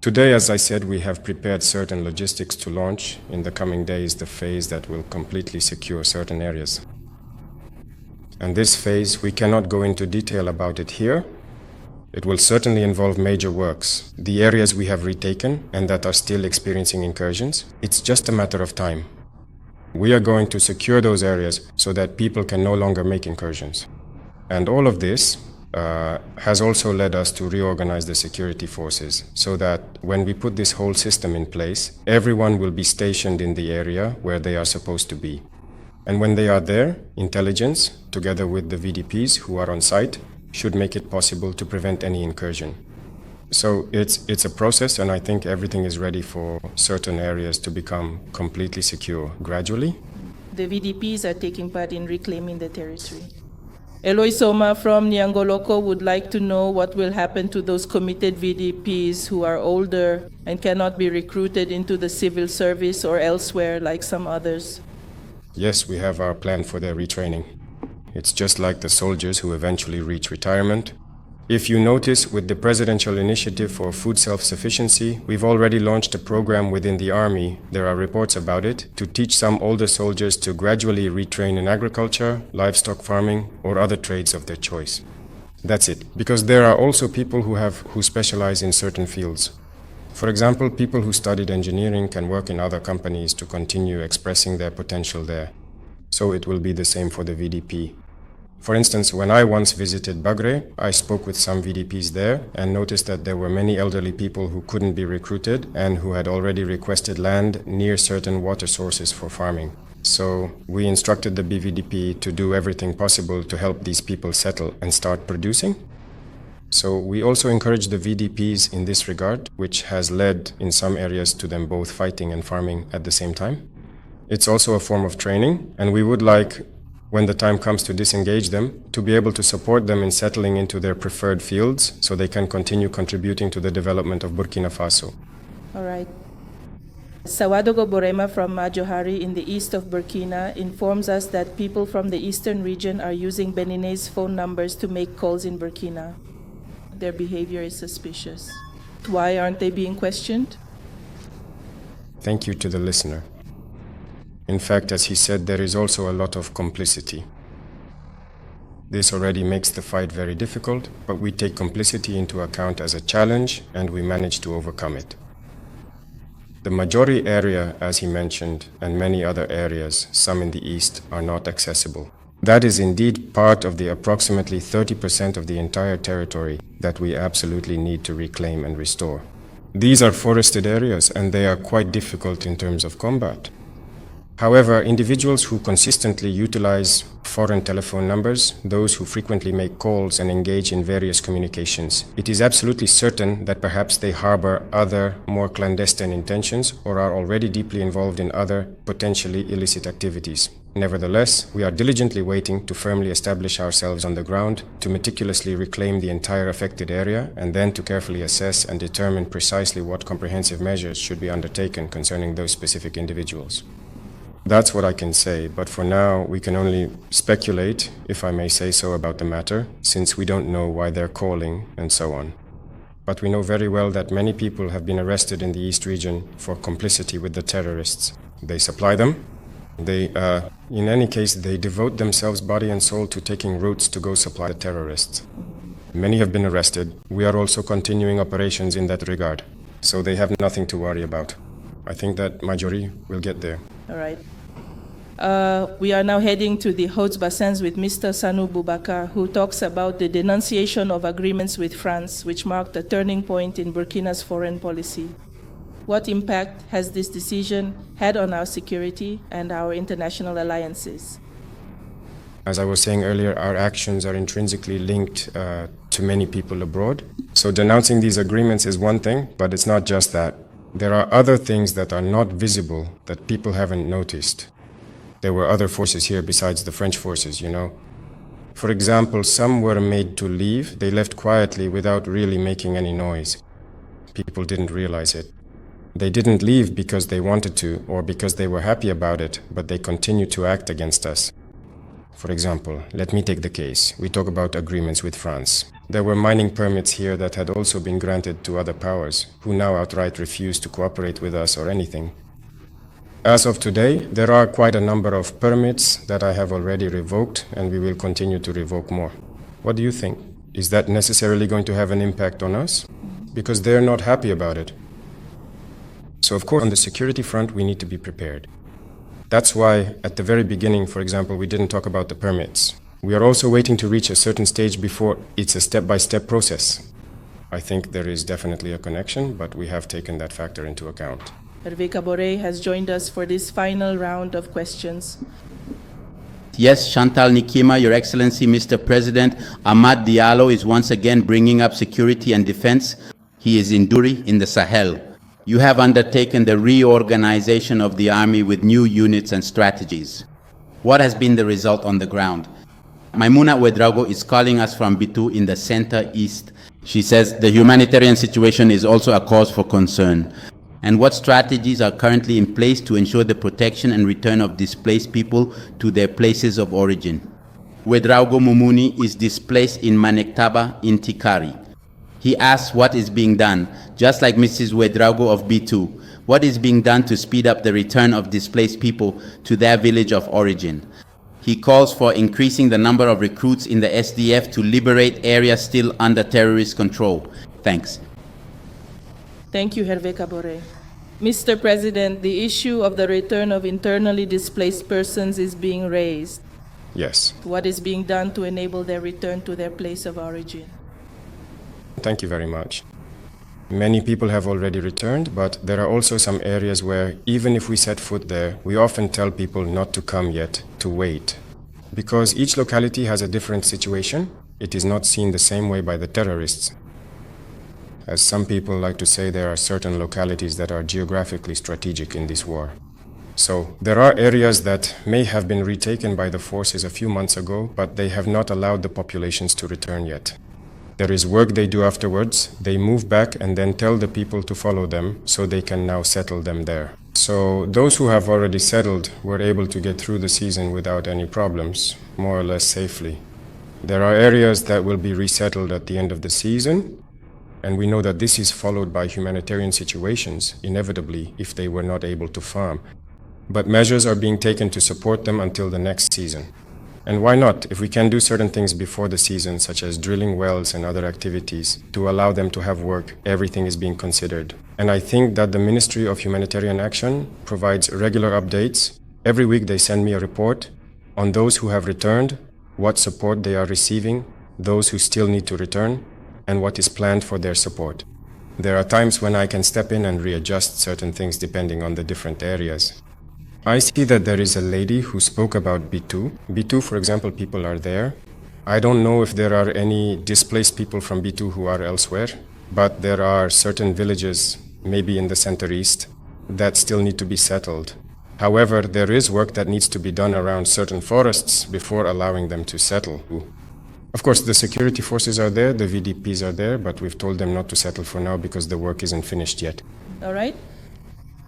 Today, as I said, we have prepared certain logistics to launch in the coming days the phase that will completely secure certain areas. And this phase, we cannot go into detail about it here. It will certainly involve major works, the areas we have retaken and that are still experiencing incursions. It's just a matter of time. We are going to secure those areas so that people can no longer make incursions. And all of this has also led us to reorganize the security forces so that when we put this whole system in place, everyone will be stationed in the area where they are supposed to be. And when they are there, intelligence, together with the VDPs who are on site, should make it possible to prevent any incursion. So it's a process, and I think everything is ready for certain areas to become completely secure gradually. The VDPs are taking part in reclaiming the territory. Eloy Soma from Nyangoloko would like to know what will happen to those committed VDPs who are older and cannot be recruited into the civil service or elsewhere like some others. Yes, we have our plan for their retraining. It's just like the soldiers who eventually reach retirement. If you notice, with the Presidential Initiative for Food Self-Sufficiency, we've already launched a program within the Army, there are reports about it, to teach some older soldiers to gradually retrain in agriculture, livestock farming, or other trades of their choice. That's it, because there are also people who specialize in certain fields. For example, people who studied engineering can work in other companies to continue expressing their potential there. So it will be the same for the VDP. For instance, when I once visited Bagre, I spoke with some VDPs there and noticed that there were many elderly people who couldn't be recruited and who had already requested land near certain water sources for farming. So we instructed the BVDP to do everything possible to help these people settle and start producing. So we also encourage the VDPs in this regard, which has led in some areas to them both fighting and farming at the same time. It's also a form of training, and we would like, when the time comes to disengage them, to be able to support them in settling into their preferred fields so they can continue contributing to the development of Burkina Faso. All right. Sawadogo Borema from Majohari in the east of Burkina informs us that people from the eastern region are using Beninese phone numbers to make calls in Burkina. Their behavior is suspicious. Why aren't they being questioned? Thank you to the listener. In fact, as he said, there is also a lot of complicity. This already makes the fight very difficult, but we take complicity into account as a challenge and we manage to overcome it. The Majori area, as he mentioned, and many other areas, some in the east, are not accessible. That is indeed part of the approximately 30% of the entire territory that we absolutely need to reclaim and restore. These are forested areas and they are quite difficult in terms of combat. However, individuals who consistently utilize foreign telephone numbers, those who frequently make calls and engage in various communications, it is absolutely certain that perhaps they harbor other, more clandestine intentions or are already deeply involved in other, potentially illicit activities. Nevertheless, we are diligently waiting to firmly establish ourselves on the ground, to meticulously reclaim the entire affected area, and then to carefully assess and determine precisely what comprehensive measures should be undertaken concerning those specific individuals. That's what I can say, but for now we can only speculate, if I may say so, about the matter, since we don't know why they're calling and so on. But we know very well that many people have been arrested in the East region for complicity with the terrorists. They supply them. In any case, they devote themselves body and soul to taking routes to go supply the terrorists. Many have been arrested. We are also continuing operations in that regard, so they have nothing to worry about. I think that Majori will get there. All right. We are now heading to the Hauts-Bassins with Mr. Sanu Boubacar, who talks about the denunciation of agreements with France, which marked a turning point in Burkina's foreign policy. What impact has this decision had on our security and our international alliances? As I was saying earlier, our actions are intrinsically linked to many people abroad. So denouncing these agreements is one thing, but it's not just that. There are other things that are not visible that people haven't noticed. There were other forces here besides the French forces, you know. For example, some were made to leave. They left quietly without really making any noise. People didn't realize it. They didn't leave because they wanted to or because they were happy about it, but they continued to act against us. For example, let me take the case. We talk about agreements with France. There were mining permits here that had also been granted to other powers, who now outright refuse to cooperate with us or anything. As of today, there are quite a number of permits that I have already revoked, and we will continue to revoke more. What do you think? Is that necessarily going to have an impact on us? Because they're not happy about it. So of course, on the security front, we need to be prepared. That's why, at the very beginning, for example, we didn't talk about the permits. We are also waiting to reach a certain stage before it's a step-by-step process. I think there is definitely a connection, but we have taken that factor into account. Hervé Caboret has joined us for this final round of questions. Yes, Chantal Nikema, Your Excellency, Mr. President, Ahmad Diallo is once again bringing up security and defense. He is in Duri in the Sahel. You have undertaken the reorganization of the army with new units and strategies. What has been the result on the ground? Maimouna Ouedraogo is calling us from Bitou in the center-east. She says the humanitarian situation is also a cause for concern. And what strategies are currently in place to ensure the protection and return of displaced people to their places of origin? Ouedraogo Mumuni is displaced in Manektaba in Tikari. He asks what is being done, just like Mrs. Ouedraogo of B2. What is being done to speed up the return of displaced people to their village of origin? He calls for increasing the number of recruits in the SDF to liberate areas still under terrorist control. Thanks. Thank you, Hervé Caboret. Mr. President, the issue of the return of internally displaced persons is being raised. Yes. What is being done to enable their return to their place of origin? Thank you very much. Many people have already returned, but there are also some areas where, even if we set foot there, we often tell people not to come yet, to wait. Because each locality has a different situation, it is not seen the same way by the terrorists. As some people like to say, there are certain localities that are geographically strategic in this war. So there are areas that may have been retaken by the forces a few months ago, but they have not allowed the populations to return yet. There is work they do afterwards. They move back and then tell the people to follow them so they can now settle them there. So those who have already settled were able to get through the season without any problems, more or less safely. There are areas that will be resettled at the end of the season, and we know that this is followed by humanitarian situations, inevitably, if they were not able to farm. But measures are being taken to support them until the next season. And why not? If we can do certain things before the season, such as drilling wells and other activities, to allow them to have work, everything is being considered. And I think that the Ministry of Humanitarian Action provides regular updates. Every week they send me a report on those who have returned, what support they are receiving, those who still need to return, and what is planned for their support. There are times when I can step in and readjust certain things depending on the different areas. I see that there is a lady who spoke about B2. B2, for example, people are there. I don't know if there are any displaced people from B2 who are elsewhere, but there are certain villages, maybe in the center-east, that still need to be settled. However, there is work that needs to be done around certain forests before allowing them to settle. Of course, the security forces are there, the VDPs are there, but we've told them not to settle for now because the work isn't finished yet. All right.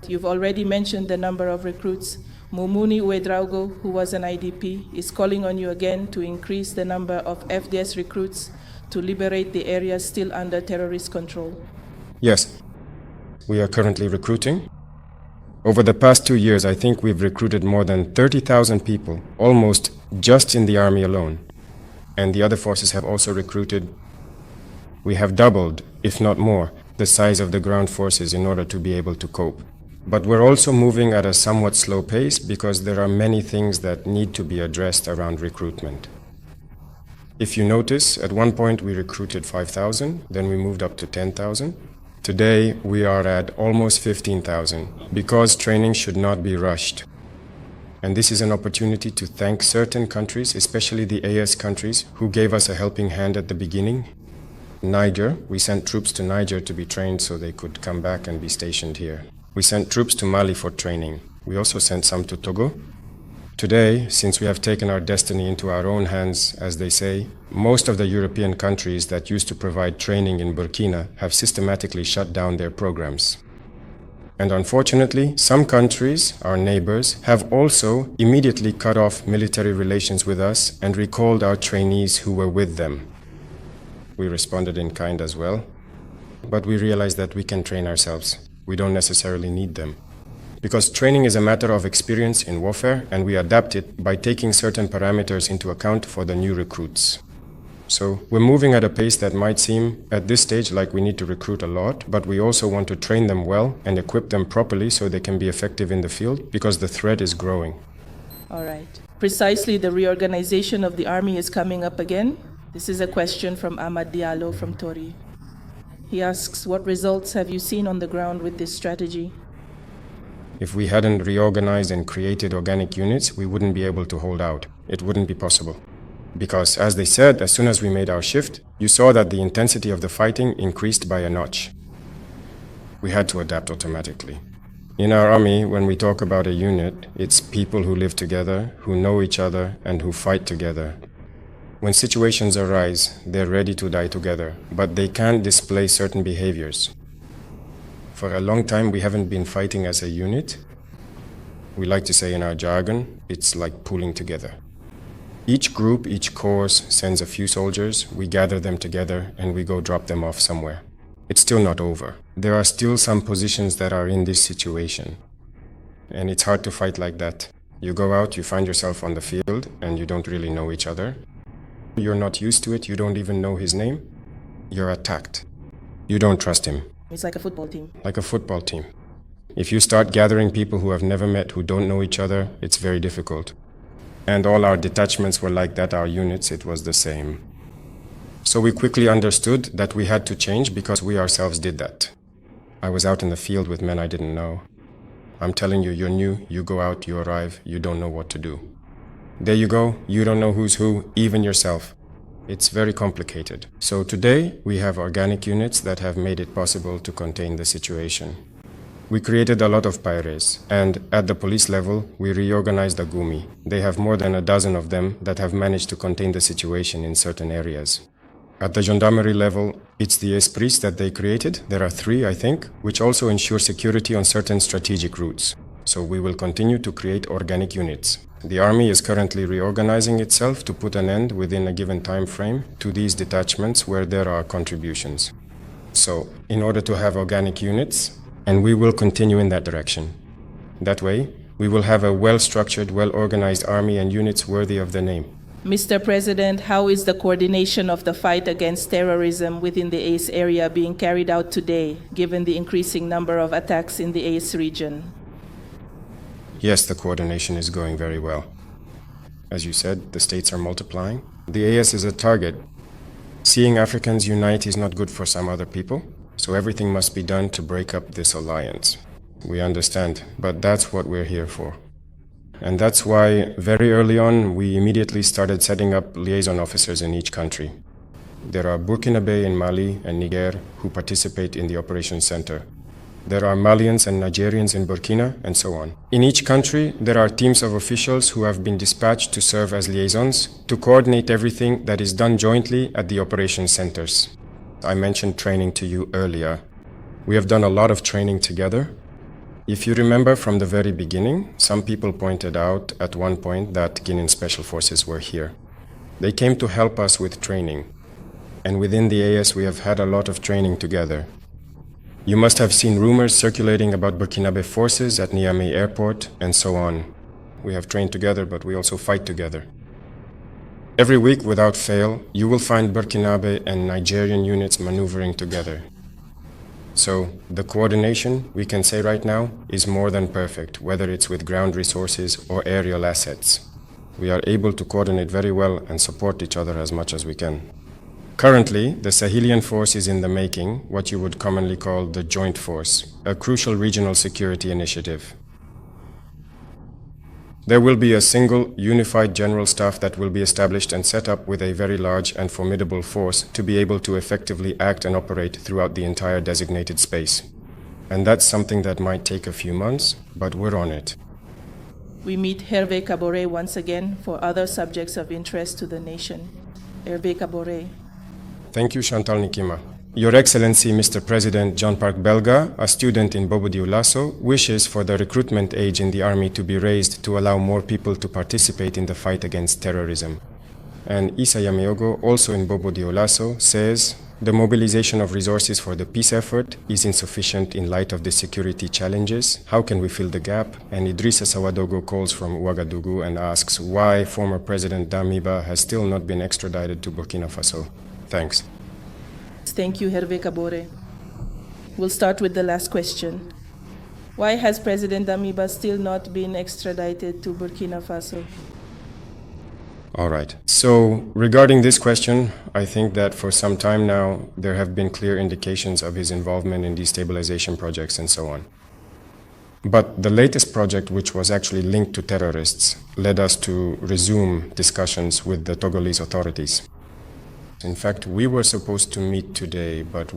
You've already mentioned the number of recruits. Mumuni Ouedraogo, who was an IDP, is calling on you again to increase the number of FDS recruits to liberate the areas still under terrorist control. Yes, we are currently recruiting. Over the past 2 years, I think we've recruited more than 30,000 people, almost just in the army alone. And the other forces have also recruited. We have doubled, if not more, the size of the ground forces in order to be able to cope. But we're also moving at a somewhat slow pace because there are many things that need to be addressed around recruitment. If you notice, at one point we recruited 5,000, then we moved up to 10,000. Today, we are at almost 15,000 because training should not be rushed. And this is an opportunity to thank certain countries, especially the AS countries, who gave us a helping hand at the beginning. Niger, we sent troops to Niger to be trained so they could come back and be stationed here. We sent troops to Mali for training. We also sent some to Togo. Today, since we have taken our destiny into our own hands, as they say, most of the European countries that used to provide training in Burkina have systematically shut down their programs. And unfortunately, some countries, our neighbors, have also immediately cut off military relations with us and recalled our trainees who were with them. We responded in kind as well, but we realized that we can train ourselves. We don't necessarily need them. Because training is a matter of experience in warfare, and we adapt it by taking certain parameters into account for the new recruits. So we're moving at a pace that might seem at this stage like we need to recruit a lot, but we also want to train them well and equip them properly so they can be effective in the field because the threat is growing. All right. Precisely, the reorganization of the army is coming up again. This is a question from Ahmad Diallo from Tori. He asks, what results have you seen on the ground with this strategy? If we hadn't reorganized and created organic units, we wouldn't be able to hold out. It wouldn't be possible. Because, as they said, as soon as we made our shift, you saw that the intensity of the fighting increased by a notch. We had to adapt automatically. In our army, when we talk about a unit, it's people who live together, who know each other, and who fight together. When situations arise, they're ready to die together, but they can't display certain behaviors. For a long time, we haven't been fighting as a unit. We like to say in our jargon, it's like pooling together. Each group, each corps sends a few soldiers, we gather them together, and we go drop them off somewhere. It's still not over. There are still some positions that are in this situation. And it's hard to fight like that. You go out, you find yourself on the field, and you don't really know each other. You're not used to it, you don't even know his name. You're attacked. You don't trust him. It's like a football team. Like a football team. If you start gathering people who have never met, who don't know each other, it's very difficult. And all our detachments were like that, our units, it was the same. So we quickly understood that we had to change because we ourselves did that. I was out in the field with men I didn't know. I'm telling you, you're new, you go out, you arrive, you don't know what to do. There you go, you don't know who's who, even yourself. It's very complicated. So today, we have organic units that have made it possible to contain the situation. We created a lot of pyres, and at the police level, we reorganized the Gumi. They have more than a dozen of them that have managed to contain the situation in certain areas. At the gendarmerie level, it's the esprits that they created. There are 3, I think, which also ensure security on certain strategic routes. So we will continue to create organic units. The army is currently reorganizing itself to put an end within a given time frame to these detachments where there are contributions. So, in order to have organic units, and we will continue in that direction. That way, we will have a well-structured, well-organized army and units worthy of the name. Mr. President, how is the coordination of the fight against terrorism within the ACE area being carried out today, given the increasing number of attacks in the ACE region? Yes, the coordination is going very well. As you said, the states are multiplying. The AS is a target. Seeing Africans unite is not good for some other people, so everything must be done to break up this alliance. We understand, but that's what we're here for. And that's why, very early on, we immediately started setting up liaison officers in each country. There are Burkinabe in Mali and Niger who participate in the operations center. There are Malians and Nigerians in Burkina, and so on. In each country, there are teams of officials who have been dispatched to serve as liaisons to coordinate everything that is done jointly at the operations centers. I mentioned training to you earlier. We have done a lot of training together. If you remember from the very beginning, some people pointed out at one point that Guinean Special Forces were here. They came to help us with training. And within the AS, we have had a lot of training together. You must have seen rumors circulating about Burkinabe forces at Niamey airport and so on. We have trained together, but we also fight together. Every week, without fail, you will find Burkinabe and Nigerian units maneuvering together. So, the coordination, we can say right now, is more than perfect, whether it's with ground resources or aerial assets. We are able to coordinate very well and support each other as much as we can. Currently, the Sahelian force is in the making, what you would commonly call the Joint Force, a crucial regional security initiative. There will be a single, unified general staff that will be established and set up with a very large and formidable force to be able to effectively act and operate throughout the entire designated space. And that's something that might take a few months, but we're on it. We meet Hervé Caboret once again for other subjects of interest to the nation. Hervé Caboret. Thank you, Chantal Nikima. Your Excellency, Mr. President John Park Belga, a student in Bobo Dioulasso, wishes for the recruitment age in the army to be raised to allow more people to participate in the fight against terrorism. And Issa Yameogo, also in Bobo Dioulasso, says the mobilization of resources for the peace effort is insufficient in light of the security challenges. How can we fill the gap? And Idrissa Sawadogo calls from Ouagadougou and asks why former President Damiba has still not been extradited to Burkina Faso. Thanks. Thank you, Hervé Caboret. We'll start with the last question. Why has President Damiba still not been extradited to Burkina Faso? All right. So regarding this question, I think that for some time now, there have been clear indications of his involvement in destabilization projects and so on. But the latest project, which was actually linked to terrorists, led us to resume discussions with the Togolese authorities. In fact, we were supposed to meet today, but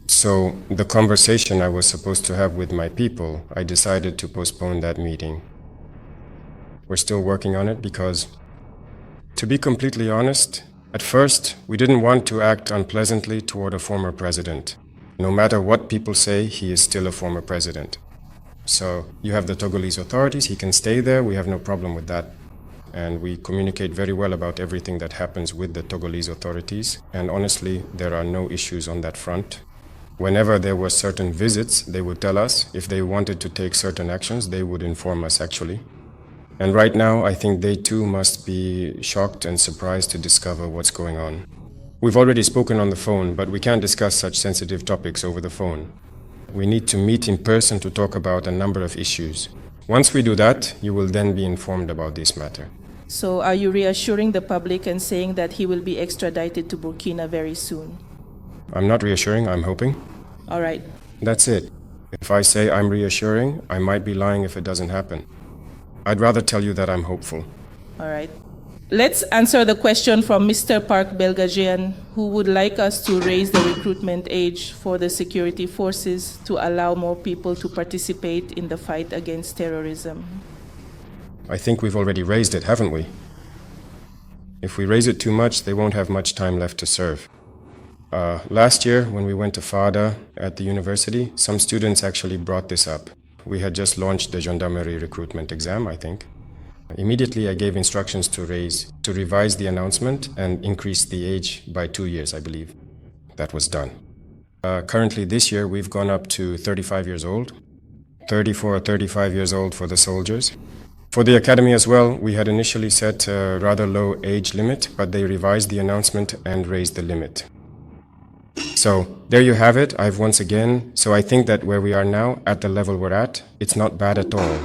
So the conversation I was supposed to have with my people, I decided to postpone that meeting. We're still working on it because, to be completely honest, at first, we didn't want to act unpleasantly toward a former president. No matter what people say, he is still a former president. So you have the Togolese authorities, he can stay there, we have no problem with that. And we communicate very well about everything that happens with the Togolese authorities. And honestly, there are no issues on that front. Whenever there were certain visits, they would tell us. If they wanted to take certain actions, they would inform us actually. And right now, I think they too must be shocked and surprised to discover what's going on. We've already spoken on the phone, but we can't discuss such sensitive topics over the phone. We need to meet in person to talk about a number of issues. Once we do that, you will then be informed about this matter. So are you reassuring the public and saying that he will be extradited to Burkina very soon? I'm not reassuring, I'm hoping. All right. That's it. If I say I'm reassuring, I might be lying if it doesn't happen. I'd rather tell you that I'm hopeful. All right. Let's answer the question from Mr. Park Belgajian, who would like us to raise the recruitment age for the security forces to allow more people to participate in the fight against terrorism. I think we've already raised it, haven't we? If we raise it too much, they won't have much time left to serve. Last year, when we went to FADA at the university, some students actually brought this up. We had just launched the gendarmerie recruitment exam, I think. Immediately, I gave instructions to revise the announcement and increase the age by 2 years, I believe. That was done. Currently, this year, we've gone up to 35 years old, 34 or 35 years old for the soldiers. For the academy as well, we had initially set a rather low age limit, but they revised the announcement and raised the limit. So there you have it. So I think that where we are now, at the level we're at, it's not bad at all.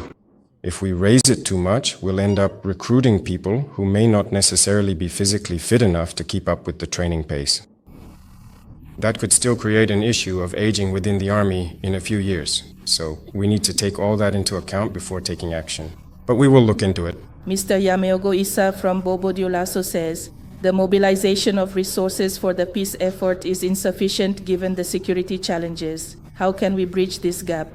If we raise it too much, we'll end up recruiting people who may not necessarily be physically fit enough to keep up with the training pace. That could still create an issue of aging within the army in a few years. So we need to take all that into account before taking action. But we will look into it. Mr. Yameogo Issa from Bobo Dioulasso says, the mobilization of resources for the peace effort is insufficient given the security challenges. How can we bridge this gap?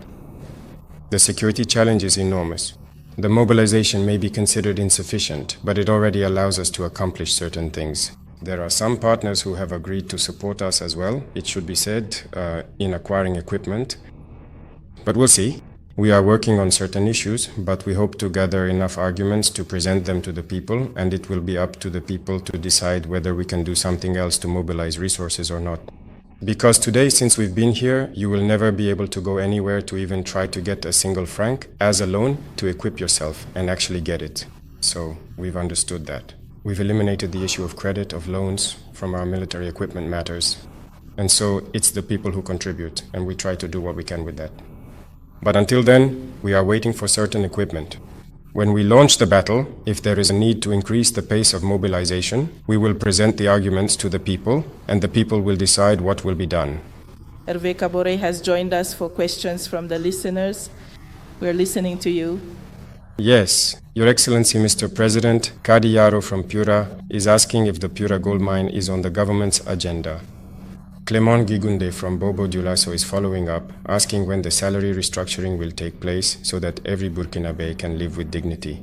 The security challenge is enormous. The mobilization may be considered insufficient, but it already allows us to accomplish certain things. There are some partners who have agreed to support us as well, it should be said, in acquiring equipment. But we'll see. We are working on certain issues, but we hope to gather enough arguments to present them to the people, and it will be up to the people to decide whether we can do something else to mobilize resources or not. Because today, since we've been here, you will never be able to go anywhere to even try to get a single franc as a loan to equip yourself and actually get it. So we've understood that. We've eliminated the issue of credit, of loans from our military equipment matters. And so it's the people who contribute, and we try to do what we can with that. But until then, we are waiting for certain equipment. When we launch the battle, if there is a need to increase the pace of mobilization, we will present the arguments to the people, and the people will decide what will be done. Hervé Caboret has joined us for questions from the listeners. We're listening to you. Yes, Your Excellency, Mr. President, Kadi Yaro from Pura is asking if the Pura gold mine is on the government's agenda. Clément Gigunde from Bobo Dioulasso is following up, asking when the salary restructuring will take place so that every Burkinabe can live with dignity.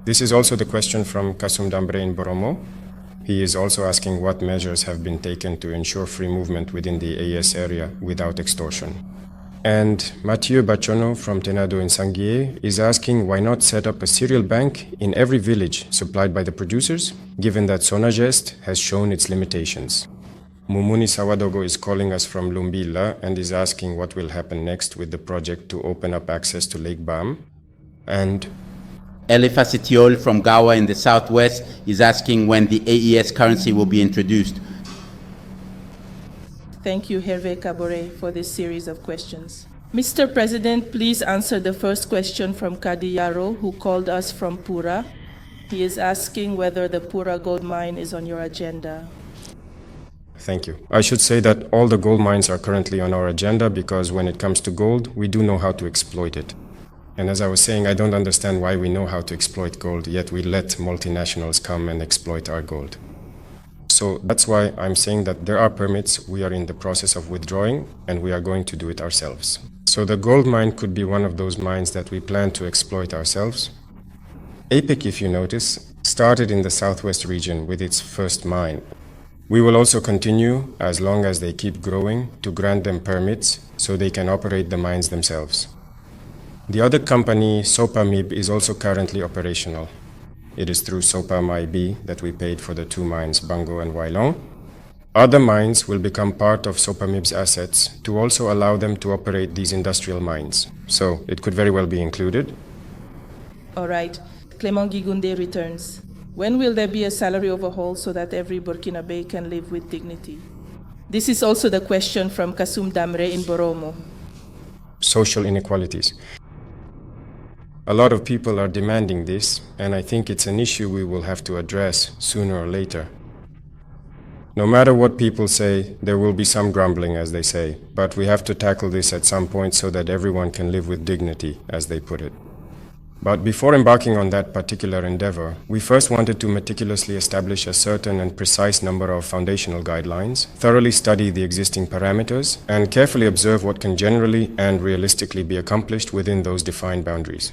This is also the question from Kasum Dambre in Boromo. He is also asking what measures have been taken to ensure free movement within the AES area without extortion. And Mathieu Bachono from Tenado in Sanguier is asking why not set up a cereal bank in every village supplied by the producers, given that Sonagest has shown its limitations. Mumuni Sawadogo is calling us from Lumbila and is asking what will happen next with the project to open up access to Lake Bam. And Elifa Sitiol from Gawa in the southwest is asking when the AES currency will be introduced. Thank you, Hervé Caboret, for this series of questions. Mr. President, please answer the first question from Kadi Yaro, who called us from Pura. He is asking whether the Pura gold mine is on your agenda. Thank you. I should say that all the gold mines are currently on our agenda because when it comes to gold, we do know how to exploit it. And as I was saying, I don't understand why we know how to exploit gold, yet we let multinationals come and exploit our gold. So that's why I'm saying that there are permits, we are in the process of withdrawing, and we are going to do it ourselves. So the gold mine could be one of those mines that we plan to exploit ourselves. APIC, if you notice, started in the southwest region with its first mine. We will also continue, as long as they keep growing, to grant them permits so they can operate the mines themselves. The other company, SOPAMIB, is also currently operational. It is through SOPAMIB that we paid for the two mines, Bango and Wailong. Other mines will become part of SOPAMIB's assets to also allow them to operate these industrial mines. So it could very well be included. All right. Clément Gigunde returns. When will there be a salary overhaul so that every Burkinabe can live with dignity? This is also the question from Kasum Damre in Boromo. Social inequalities. A lot of people are demanding this, and I think it's an issue we will have to address sooner or later. No matter what people say, there will be some grumbling, as they say, but we have to tackle this at some point so that everyone can live with dignity, as they put it. But before embarking on that particular endeavor, we first wanted to meticulously establish a certain and precise number of foundational guidelines, thoroughly study the existing parameters, and carefully observe what can generally and realistically be accomplished within those defined boundaries.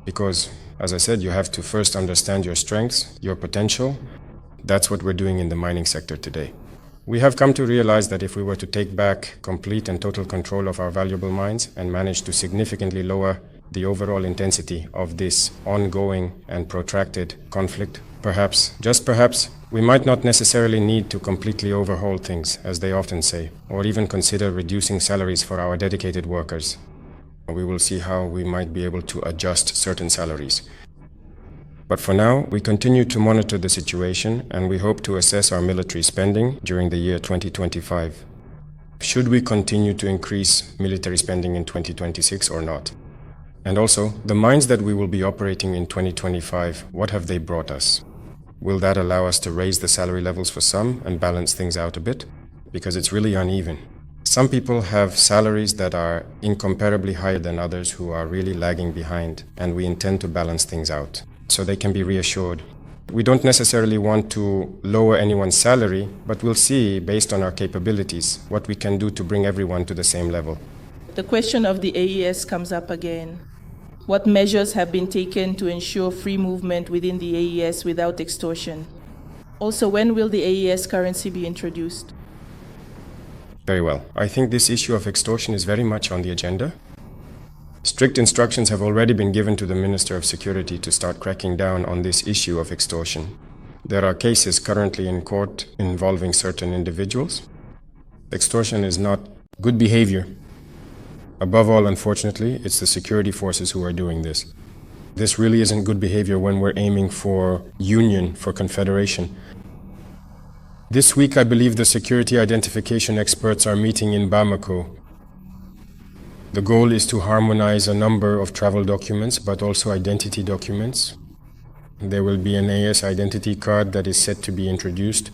Because, as I said, you have to first understand your strengths, your potential. That's what we're doing in the mining sector today. We have come to realize that if we were to take back complete and total control of our valuable mines and manage to significantly lower the overall intensity of this ongoing and protracted conflict, perhaps, just perhaps, we might not necessarily need to completely overhaul things, as they often say, or even consider reducing salaries for our dedicated workers. We will see how we might be able to adjust certain salaries. But for now, we continue to monitor the situation and we hope to assess our military spending during the year 2025. Should we continue to increase military spending in 2026 or not? And also, the mines that we will be operating in 2025, what have they brought us? Will that allow us to raise the salary levels for some and balance things out a bit? Because it's really uneven. Some people have salaries that are incomparably higher than others who are really lagging behind, and we intend to balance things out so they can be reassured. We don't necessarily want to lower anyone's salary, but we'll see, based on our capabilities, what we can do to bring everyone to the same level. The question of the AES comes up again. What measures have been taken to ensure free movement within the AES without extortion? Also, when will the AES currency be introduced? Very well. I think this issue of extortion is very much on the agenda. Strict instructions have already been given to the Minister of Security to start cracking down on this issue of extortion. There are cases currently in court involving certain individuals. Extortion is not good behavior. Above all, unfortunately, it's the security forces who are doing this. This really isn't good behavior when we're aiming for union, for confederation. This week, I believe the security identification experts are meeting in Bamako. The goal is to harmonize a number of travel documents, but also identity documents. There will be an AES identity card that is set to be introduced.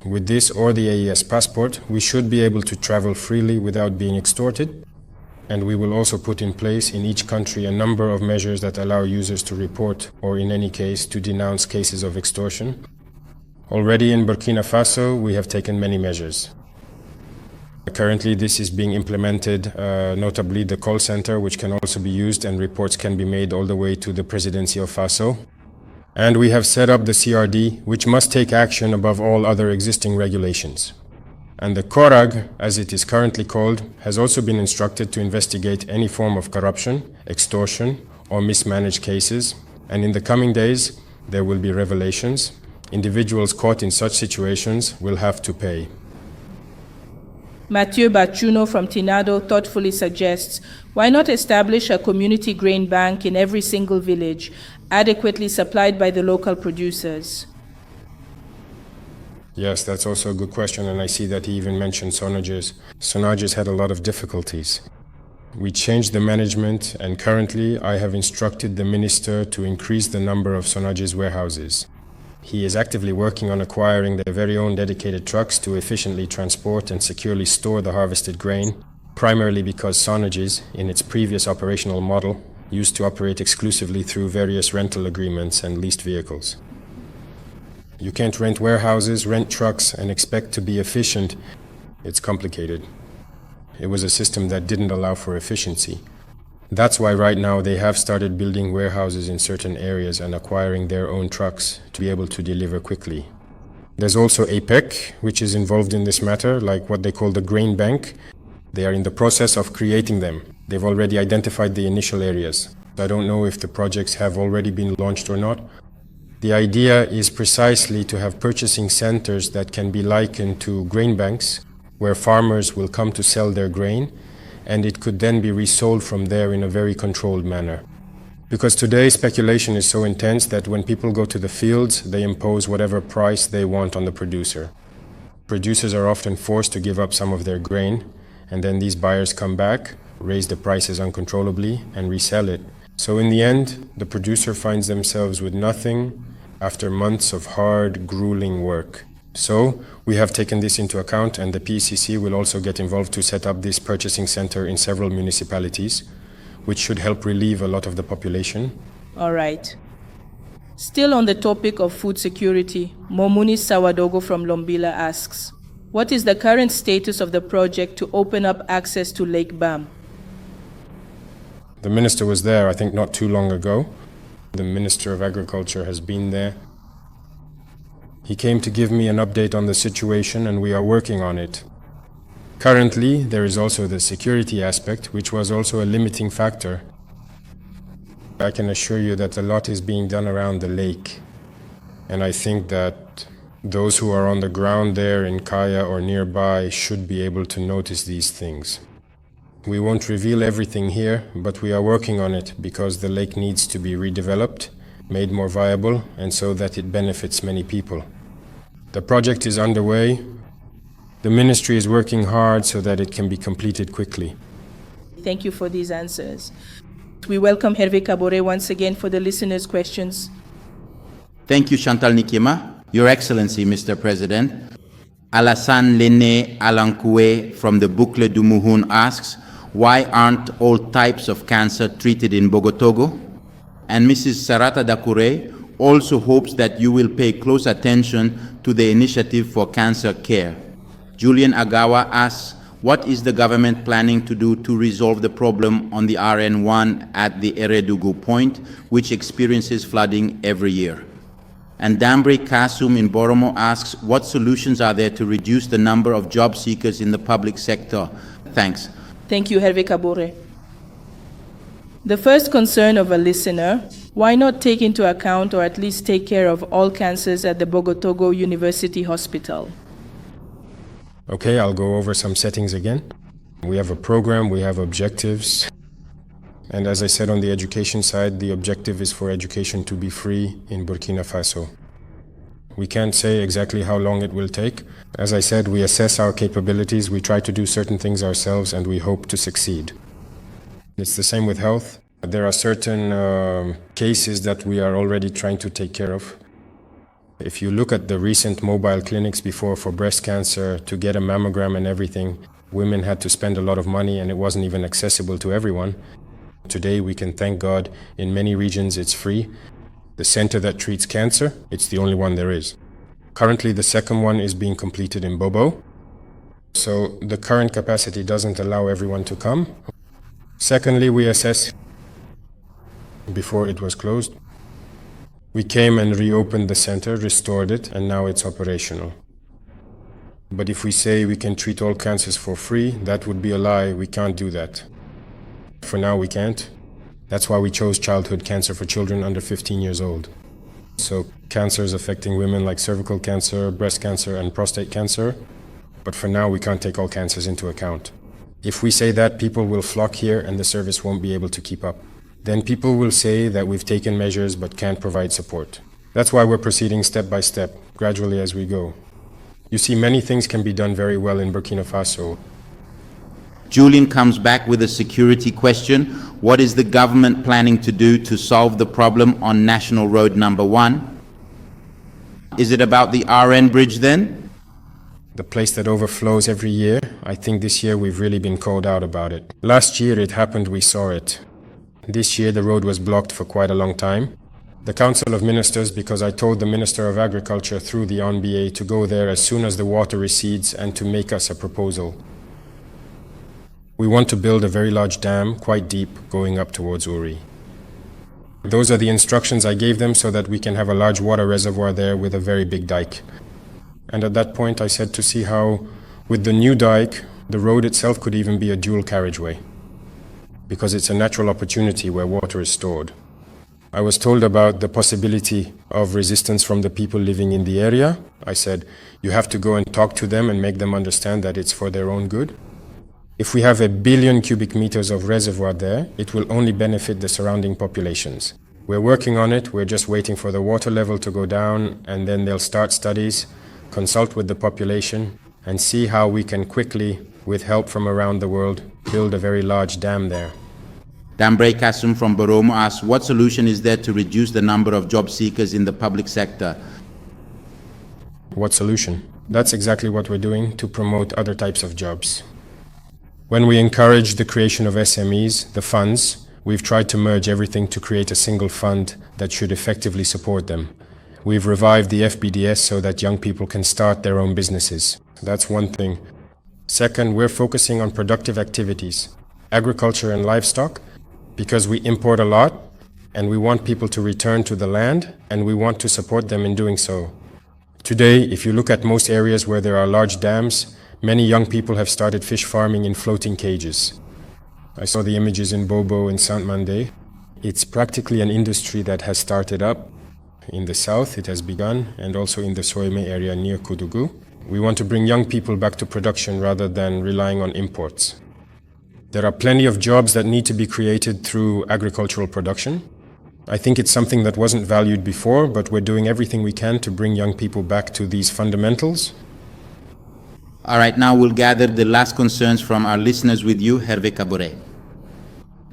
With this or the AES passport, we should be able to travel freely without being extorted. And we will also put in place in each country a number of measures that allow users to report or, in any case, to denounce cases of extortion. Already in Burkina Faso, we have taken many measures. Currently, this is being implemented, notably the call center, which can also be used, and reports can be made all the way to the Presidency of Faso. And we have set up the CRD, which must take action above all other existing regulations. And the CORAG, as it is currently called, has also been instructed to investigate any form of corruption, extortion, or mismanaged cases. And in the coming days, there will be revelations. Individuals caught in such situations will have to pay. Mathieu Bachuno from Tinado thoughtfully suggests, why not establish a community grain bank in every single village, adequately supplied by the local producers? Yes, that's also a good question, and I see that he even mentioned Sonages. Sonages had a lot of difficulties. We changed the management, and currently I have instructed the minister to increase the number of Sonages warehouses. He is actively working on acquiring their very own dedicated trucks to efficiently transport and securely store the harvested grain, primarily because Sonages, in its previous operational model, used to operate exclusively through various rental agreements and leased vehicles. You can't rent warehouses, rent trucks, and expect to be efficient. It's complicated. It was a system that didn't allow for efficiency. That's why right now they have started building warehouses in certain areas and acquiring their own trucks to be able to deliver quickly. There's also APEC, which is involved in this matter, like what they call the grain bank. They are in the process of creating them. They've already identified the initial areas. I don't know if the projects have already been launched or not. The idea is precisely to have purchasing centers that can be likened to grain banks, where farmers will come to sell their grain, and it could then be resold from there in a very controlled manner. Because today speculation is so intense that when people go to the fields, they impose whatever price they want on the producer. Producers are often forced to give up some of their grain, and then these buyers come back, raise the prices uncontrollably, and resell it. So in the end, the producer finds themselves with nothing after months of hard, grueling work. So we have taken this into account, and the PCC will also get involved to set up this purchasing center in several municipalities, which should help relieve a lot of the population. All right. Still on the topic of food security, Momuni Sawadogo from Lombila asks, what is the current status of the project to open up access to Lake Bam? The minister was there, I think, not too long ago. The Minister of Agriculture has been there. He came to give me an update on the situation, and we are working on it. Currently, there is also the security aspect, which was also a limiting factor. I can assure you that a lot is being done around the lake. And I think that those who are on the ground there in Kaya or nearby should be able to notice these things. We won't reveal everything here, but we are working on it because the lake needs to be redeveloped, made more viable, and so that it benefits many people. The project is underway. The ministry is working hard so that it can be completed quickly. Thank you for these answers. We welcome Hervé Kabore once again for the listeners' questions. Thank you, Chantal Nikema. Your Excellency, Mr. President. Alassane Lene Alankoué from the Boucle du Mouhoun asks, why aren't all types of cancer treated in Bogotogo? And Mrs. Sarata Dakure also hopes that you will pay close attention to the initiative for cancer care. Julian Agawa asks, what is the government planning to do to resolve the problem on the RN1 at the Eredugu Point, which experiences flooding every year? And Dambre Kasum in Boromo asks, what solutions are there to reduce the number of job seekers in the public sector? Thanks. Thank you, Hervé Kabore. The first concern of a listener, why not take into account or at least take care of all cancers at the Bogotogo University Hospital? Okay, I'll go over some settings again. We have a program, we have objectives. And as I said on the education side, the objective is for education to be free in Burkina Faso. We can't say exactly how long it will take. As I said, we assess our capabilities, we try to do certain things ourselves, and we hope to succeed. It's the same with health. There are certain cases that we are already trying to take care of. If you look at the recent mobile clinics before for breast cancer, to get a mammogram and everything, women had to spend a lot of money and it wasn't even accessible to everyone. Today, we can thank God, in many regions it's free. The center that treats cancer, it's the only one there is. Currently, the second one is being completed in Bobo. So the current capacity doesn't allow everyone to come. Secondly, we assess before it was closed. We came and reopened the center, restored it, and now it's operational. But if we say we can treat all cancers for free, that would be a lie. We can't do that. For now, we can't. That's why we chose childhood cancer for children under 15 years old. So cancers affecting women like cervical cancer, breast cancer, and prostate cancer. But for now, we can't take all cancers into account. If we say that, people will flock here and the service won't be able to keep up. Then people will say that we've taken measures but can't provide support. That's why we're proceeding step by step, gradually as we go. You see, many things can be done very well in Burkina Faso. Julian comes back with a security question. What is the government planning to do to solve the problem on National Road number 1? Is it about the RN bridge then? The place that overflows every year, I think this year we've really been called out about it. Last year it happened, we saw it. This year the road was blocked for quite a long time. The Council of Ministers, because I told the Minister of Agriculture through the ONBA to go there as soon as the water recedes and to make us a proposal. We want to build a very large dam, quite deep, going up towards Uri. Those are the instructions I gave them so that we can have a large water reservoir there with a very big dike. And at that point I said to see how, with the new dike, the road itself could even be a dual carriageway, because it's a natural opportunity where water is stored. I was told about the possibility of resistance from the people living in the area. I said, you have to go and talk to them and make them understand that it's for their own good. If we have 1 billion cubic meters of reservoir there, it will only benefit the surrounding populations. We're working on it, we're just waiting for the water level to go down, and then they'll start studies, consult with the population, and see how we can quickly, with help from around the world, build a very large dam there. Dambre Kasum from Boromo asks, what solution is there to reduce the number of job seekers in the public sector? What solution? That's exactly what we're doing to promote other types of jobs. When we encourage the creation of SMEs, the funds, we've tried to merge everything to create a single fund that should effectively support them. We've revived the FBDS so that young people can start their own businesses. That's one thing. Second, we're focusing on productive activities, agriculture and livestock, because we import a lot and we want people to return to the land and we want to support them in doing so. Today, if you look at most areas where there are large dams, many young people have started fish farming in floating cages. I saw the images in Bobo and Saint-Mandé. It's practically an industry that has started up. In the south, it has begun, and also in the Soime area near Koudougou. We want to bring young people back to production rather than relying on imports. There are plenty of jobs that need to be created through agricultural production. I think it's something that wasn't valued before, but we're doing everything we can to bring young people back to these fundamentals. All right, now we'll gather the last concerns from our listeners with you, Hervé Kabore.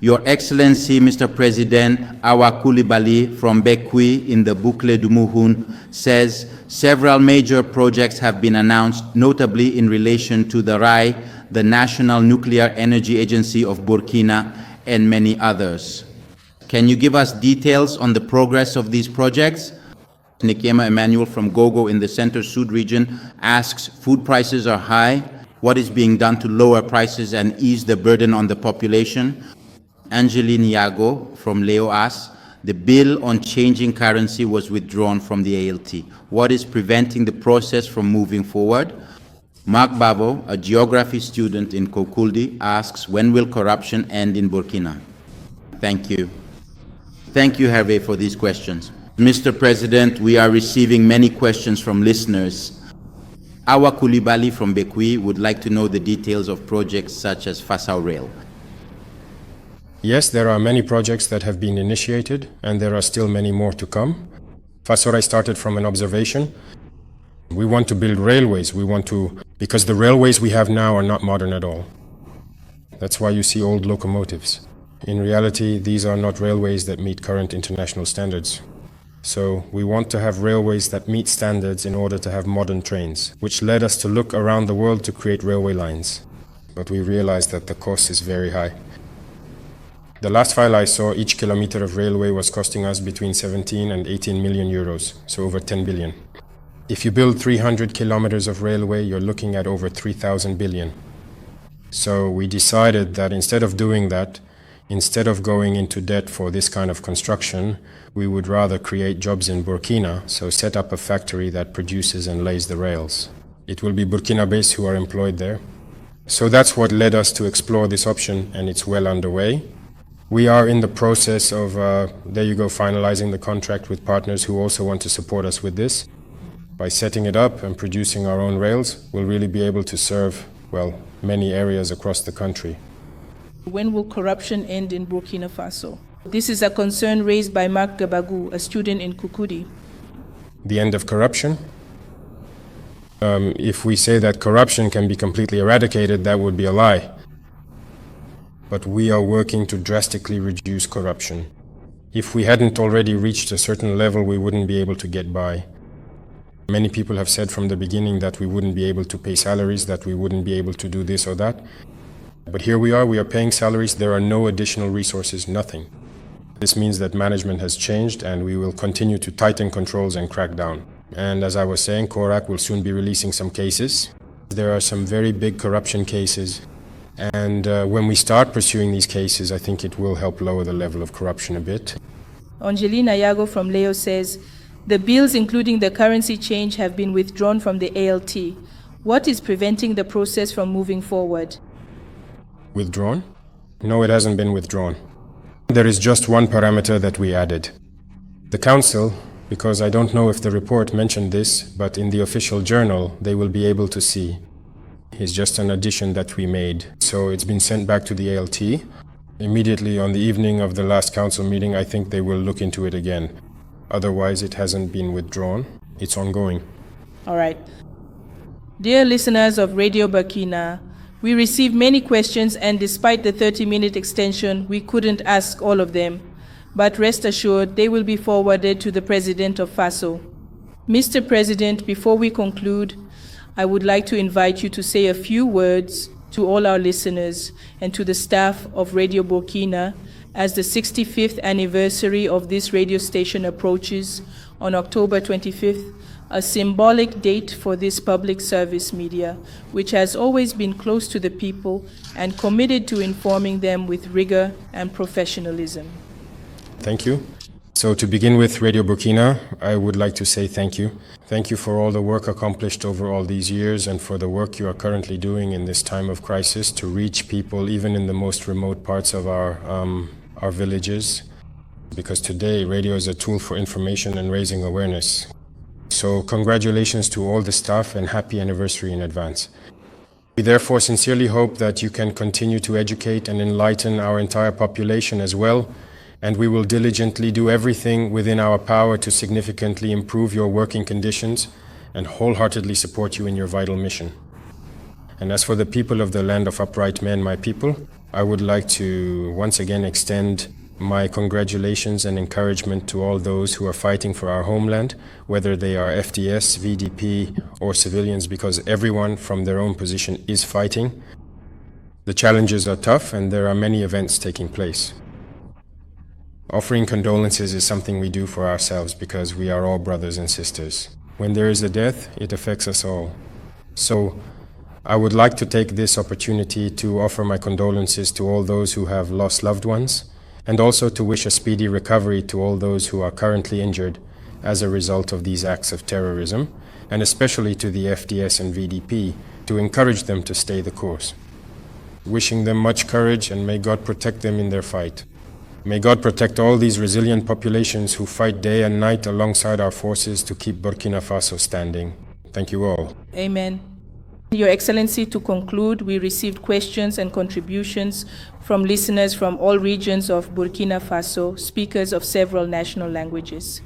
Your Excellency, Mr. President, Awa Coulibaly from Bekui in the Boucle du Mouhoun says several major projects have been announced, notably in relation to the RAI, the National Nuclear Energy Agency of Burkina, and many others. Can you give us details on the progress of these projects? Nikiema Emmanuel from Gogo in the Center-Sud region asks, food prices are high. What is being done to lower prices and ease the burden on the population? Angeline Yago from Leo asks, the bill on changing currency was withdrawn from the ALT. What is preventing the process from moving forward? Mark Babo, a geography student in Kokuldi, asks, when will corruption end in Burkina? Thank you. Thank you, Hervé, for these questions. Mr. President, we are receiving many questions from listeners. Awa Coulibaly from Bekui would like to know the details of projects such as Faso Rail. Yes, there are many projects that have been initiated, and there are still many more to come. Faso started from an observation. We want to build railways. Because the railways we have now are not modern at all. That's why you see old locomotives. In reality, these are not railways that meet current international standards. So we want to have railways that meet standards in order to have modern trains, which led us to look around the world to create railway lines. But we realized that the cost is very high. The last file I saw, each kilometer of railway was costing us between 17 and 18 million euros, so over 10 billion. If you build 300 kilometers of railway, you're looking at over 3,000 billion. So we decided that instead of doing that, instead of going into debt for this kind of construction, we would rather create jobs in Burkina, so set up a factory that produces and lays the rails. It will be Burkina-based who are employed there. So that's what led us to explore this option, and it's well underway. We are in the process of, finalizing the contract with partners who also want to support us with this. By setting it up and producing our own rails, we'll really be able to serve, many areas across the country. When will corruption end in Burkina Faso? This is a concern raised by Marc Gabagou, a student in Kukudi. The end of corruption? If we say that corruption can be completely eradicated, that would be a lie. But we are working to drastically reduce corruption. If we hadn't already reached a certain level, we wouldn't be able to get by. Many people have said from the beginning that we wouldn't be able to pay salaries, that we wouldn't be able to do this or that. But here we are paying salaries, there are no additional resources, nothing. This means that management has changed and we will continue to tighten controls and crack down. And as I was saying, CORAC will soon be releasing some cases. There are some very big corruption cases. And when we start pursuing these cases, I think it will help lower the level of corruption a bit. Angelina Yago from Leo says, the bills including the currency change have been withdrawn from the ALT. What is preventing the process from moving forward? Withdrawn? No, it hasn't been withdrawn. There is just one parameter that we added. The Council, because I don't know if the report mentioned this, but in the official journal they will be able to see. It's just an addition that we made. So it's been sent back to the ALT. Immediately on the evening of the last council meeting, I think they will look into it again. Otherwise, it hasn't been withdrawn. It's ongoing. All right. Dear listeners of Radio Burkina, we received many questions, and despite the 30-minute extension, we couldn't ask all of them. But rest assured, they will be forwarded to the President of Faso. Mr. President, before we conclude, I would like to invite you to say a few words to all our listeners and to the staff of Radio Burkina as the 65th anniversary of this radio station approaches on October 25th, a symbolic date for this public service media, which has always been close to the people and committed to informing them with rigor and professionalism. Thank you. So to begin with, Radio Burkina, I would like to say thank you. Thank you for all the work accomplished over all these years and for the work you are currently doing in this time of crisis to reach people even in the most remote parts of our villages. Because today, radio is a tool for information and raising awareness. So congratulations to all the staff and happy anniversary in advance. We therefore sincerely hope that you can continue to educate and enlighten our entire population as well, and we will diligently do everything within our power to significantly improve your working conditions and wholeheartedly support you in your vital mission. And as for the people of the land of upright men, my people, I would like to once again extend my congratulations and encouragement to all those who are fighting for our homeland, whether they are FDS, VDP, or civilians, because everyone from their own position is fighting. The challenges are tough and there are many events taking place. Offering condolences is something we do for ourselves because we are all brothers and sisters. When there is a death, it affects us all. So I would like to take this opportunity to offer my condolences to all those who have lost loved ones, and also to wish a speedy recovery to all those who are currently injured as a result of these acts of terrorism, and especially to the FDS and VDP, to encourage them to stay the course. Wishing them much courage, and may God protect them in their fight. May God protect all these resilient populations who fight day and night alongside our forces to keep Burkina Faso standing. Thank you all. Amen. Your Excellency, to conclude, we received questions and contributions from listeners from all regions of Burkina Faso, speakers of several national languages.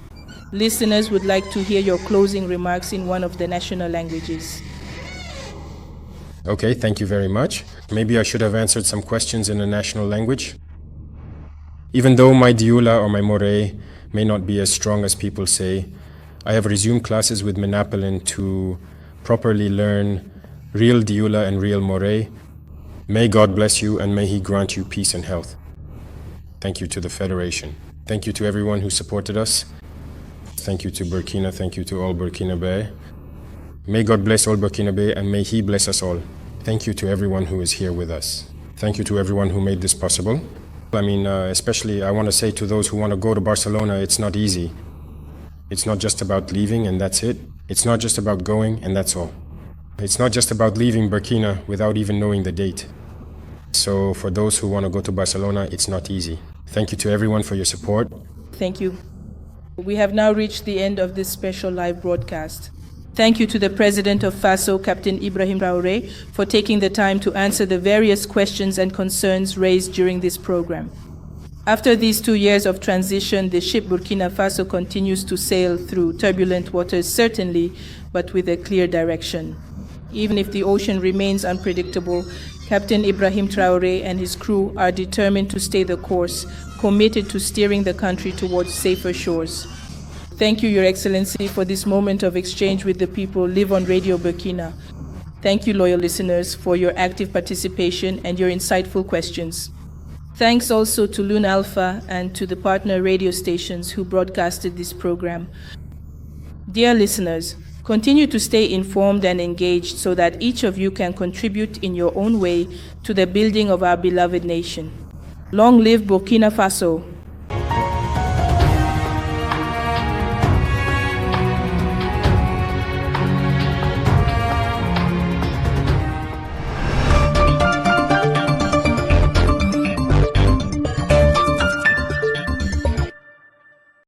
Listeners would like to hear your closing remarks in one of the national languages. Okay, thank you very much. Maybe I should have answered some questions in a national language. Even though my Dioula or my Moray may not be as strong as people say, I have resumed classes with Minapelin to properly learn real Dioula and real Moray. May God bless you and may He grant you peace and health. Thank you to the Federation. Thank you to everyone who supported us. Thank you to Burkina. Thank you to all Burkinabe. May God bless all Burkinabe and may He bless us all. Thank you to everyone who is here with us. Thank you to everyone who made this possible. Especially I want to say to those who want to go to Barcelona, it's not easy. It's not just about leaving and that's it. It's not just about going and that's all. It's not just about leaving Burkina without even knowing the date. So for those who want to go to Barcelona, it's not easy. Thank you to everyone for your support. Thank you. We have now reached the end of this special live broadcast. Thank you to the President of Faso, Captain Ibrahim Traoré, for taking the time to answer the various questions and concerns raised during this program. After these 2 years of transition, the ship Burkina Faso continues to sail through turbulent waters, certainly, but with a clear direction. Even if the ocean remains unpredictable, Captain Ibrahim Traoré and his crew are determined to stay the course, committed to steering the country towards safer shores. Thank you, Your Excellency, for this moment of exchange with the people live on Radio Burkina. Thank you, loyal listeners, for your active participation and your insightful questions. Thanks also to Lune Alpha and to the partner radio stations who broadcasted this program. Dear listeners, continue to stay informed and engaged so that each of you can contribute in your own way to the building of our beloved nation. Long live Burkina Faso!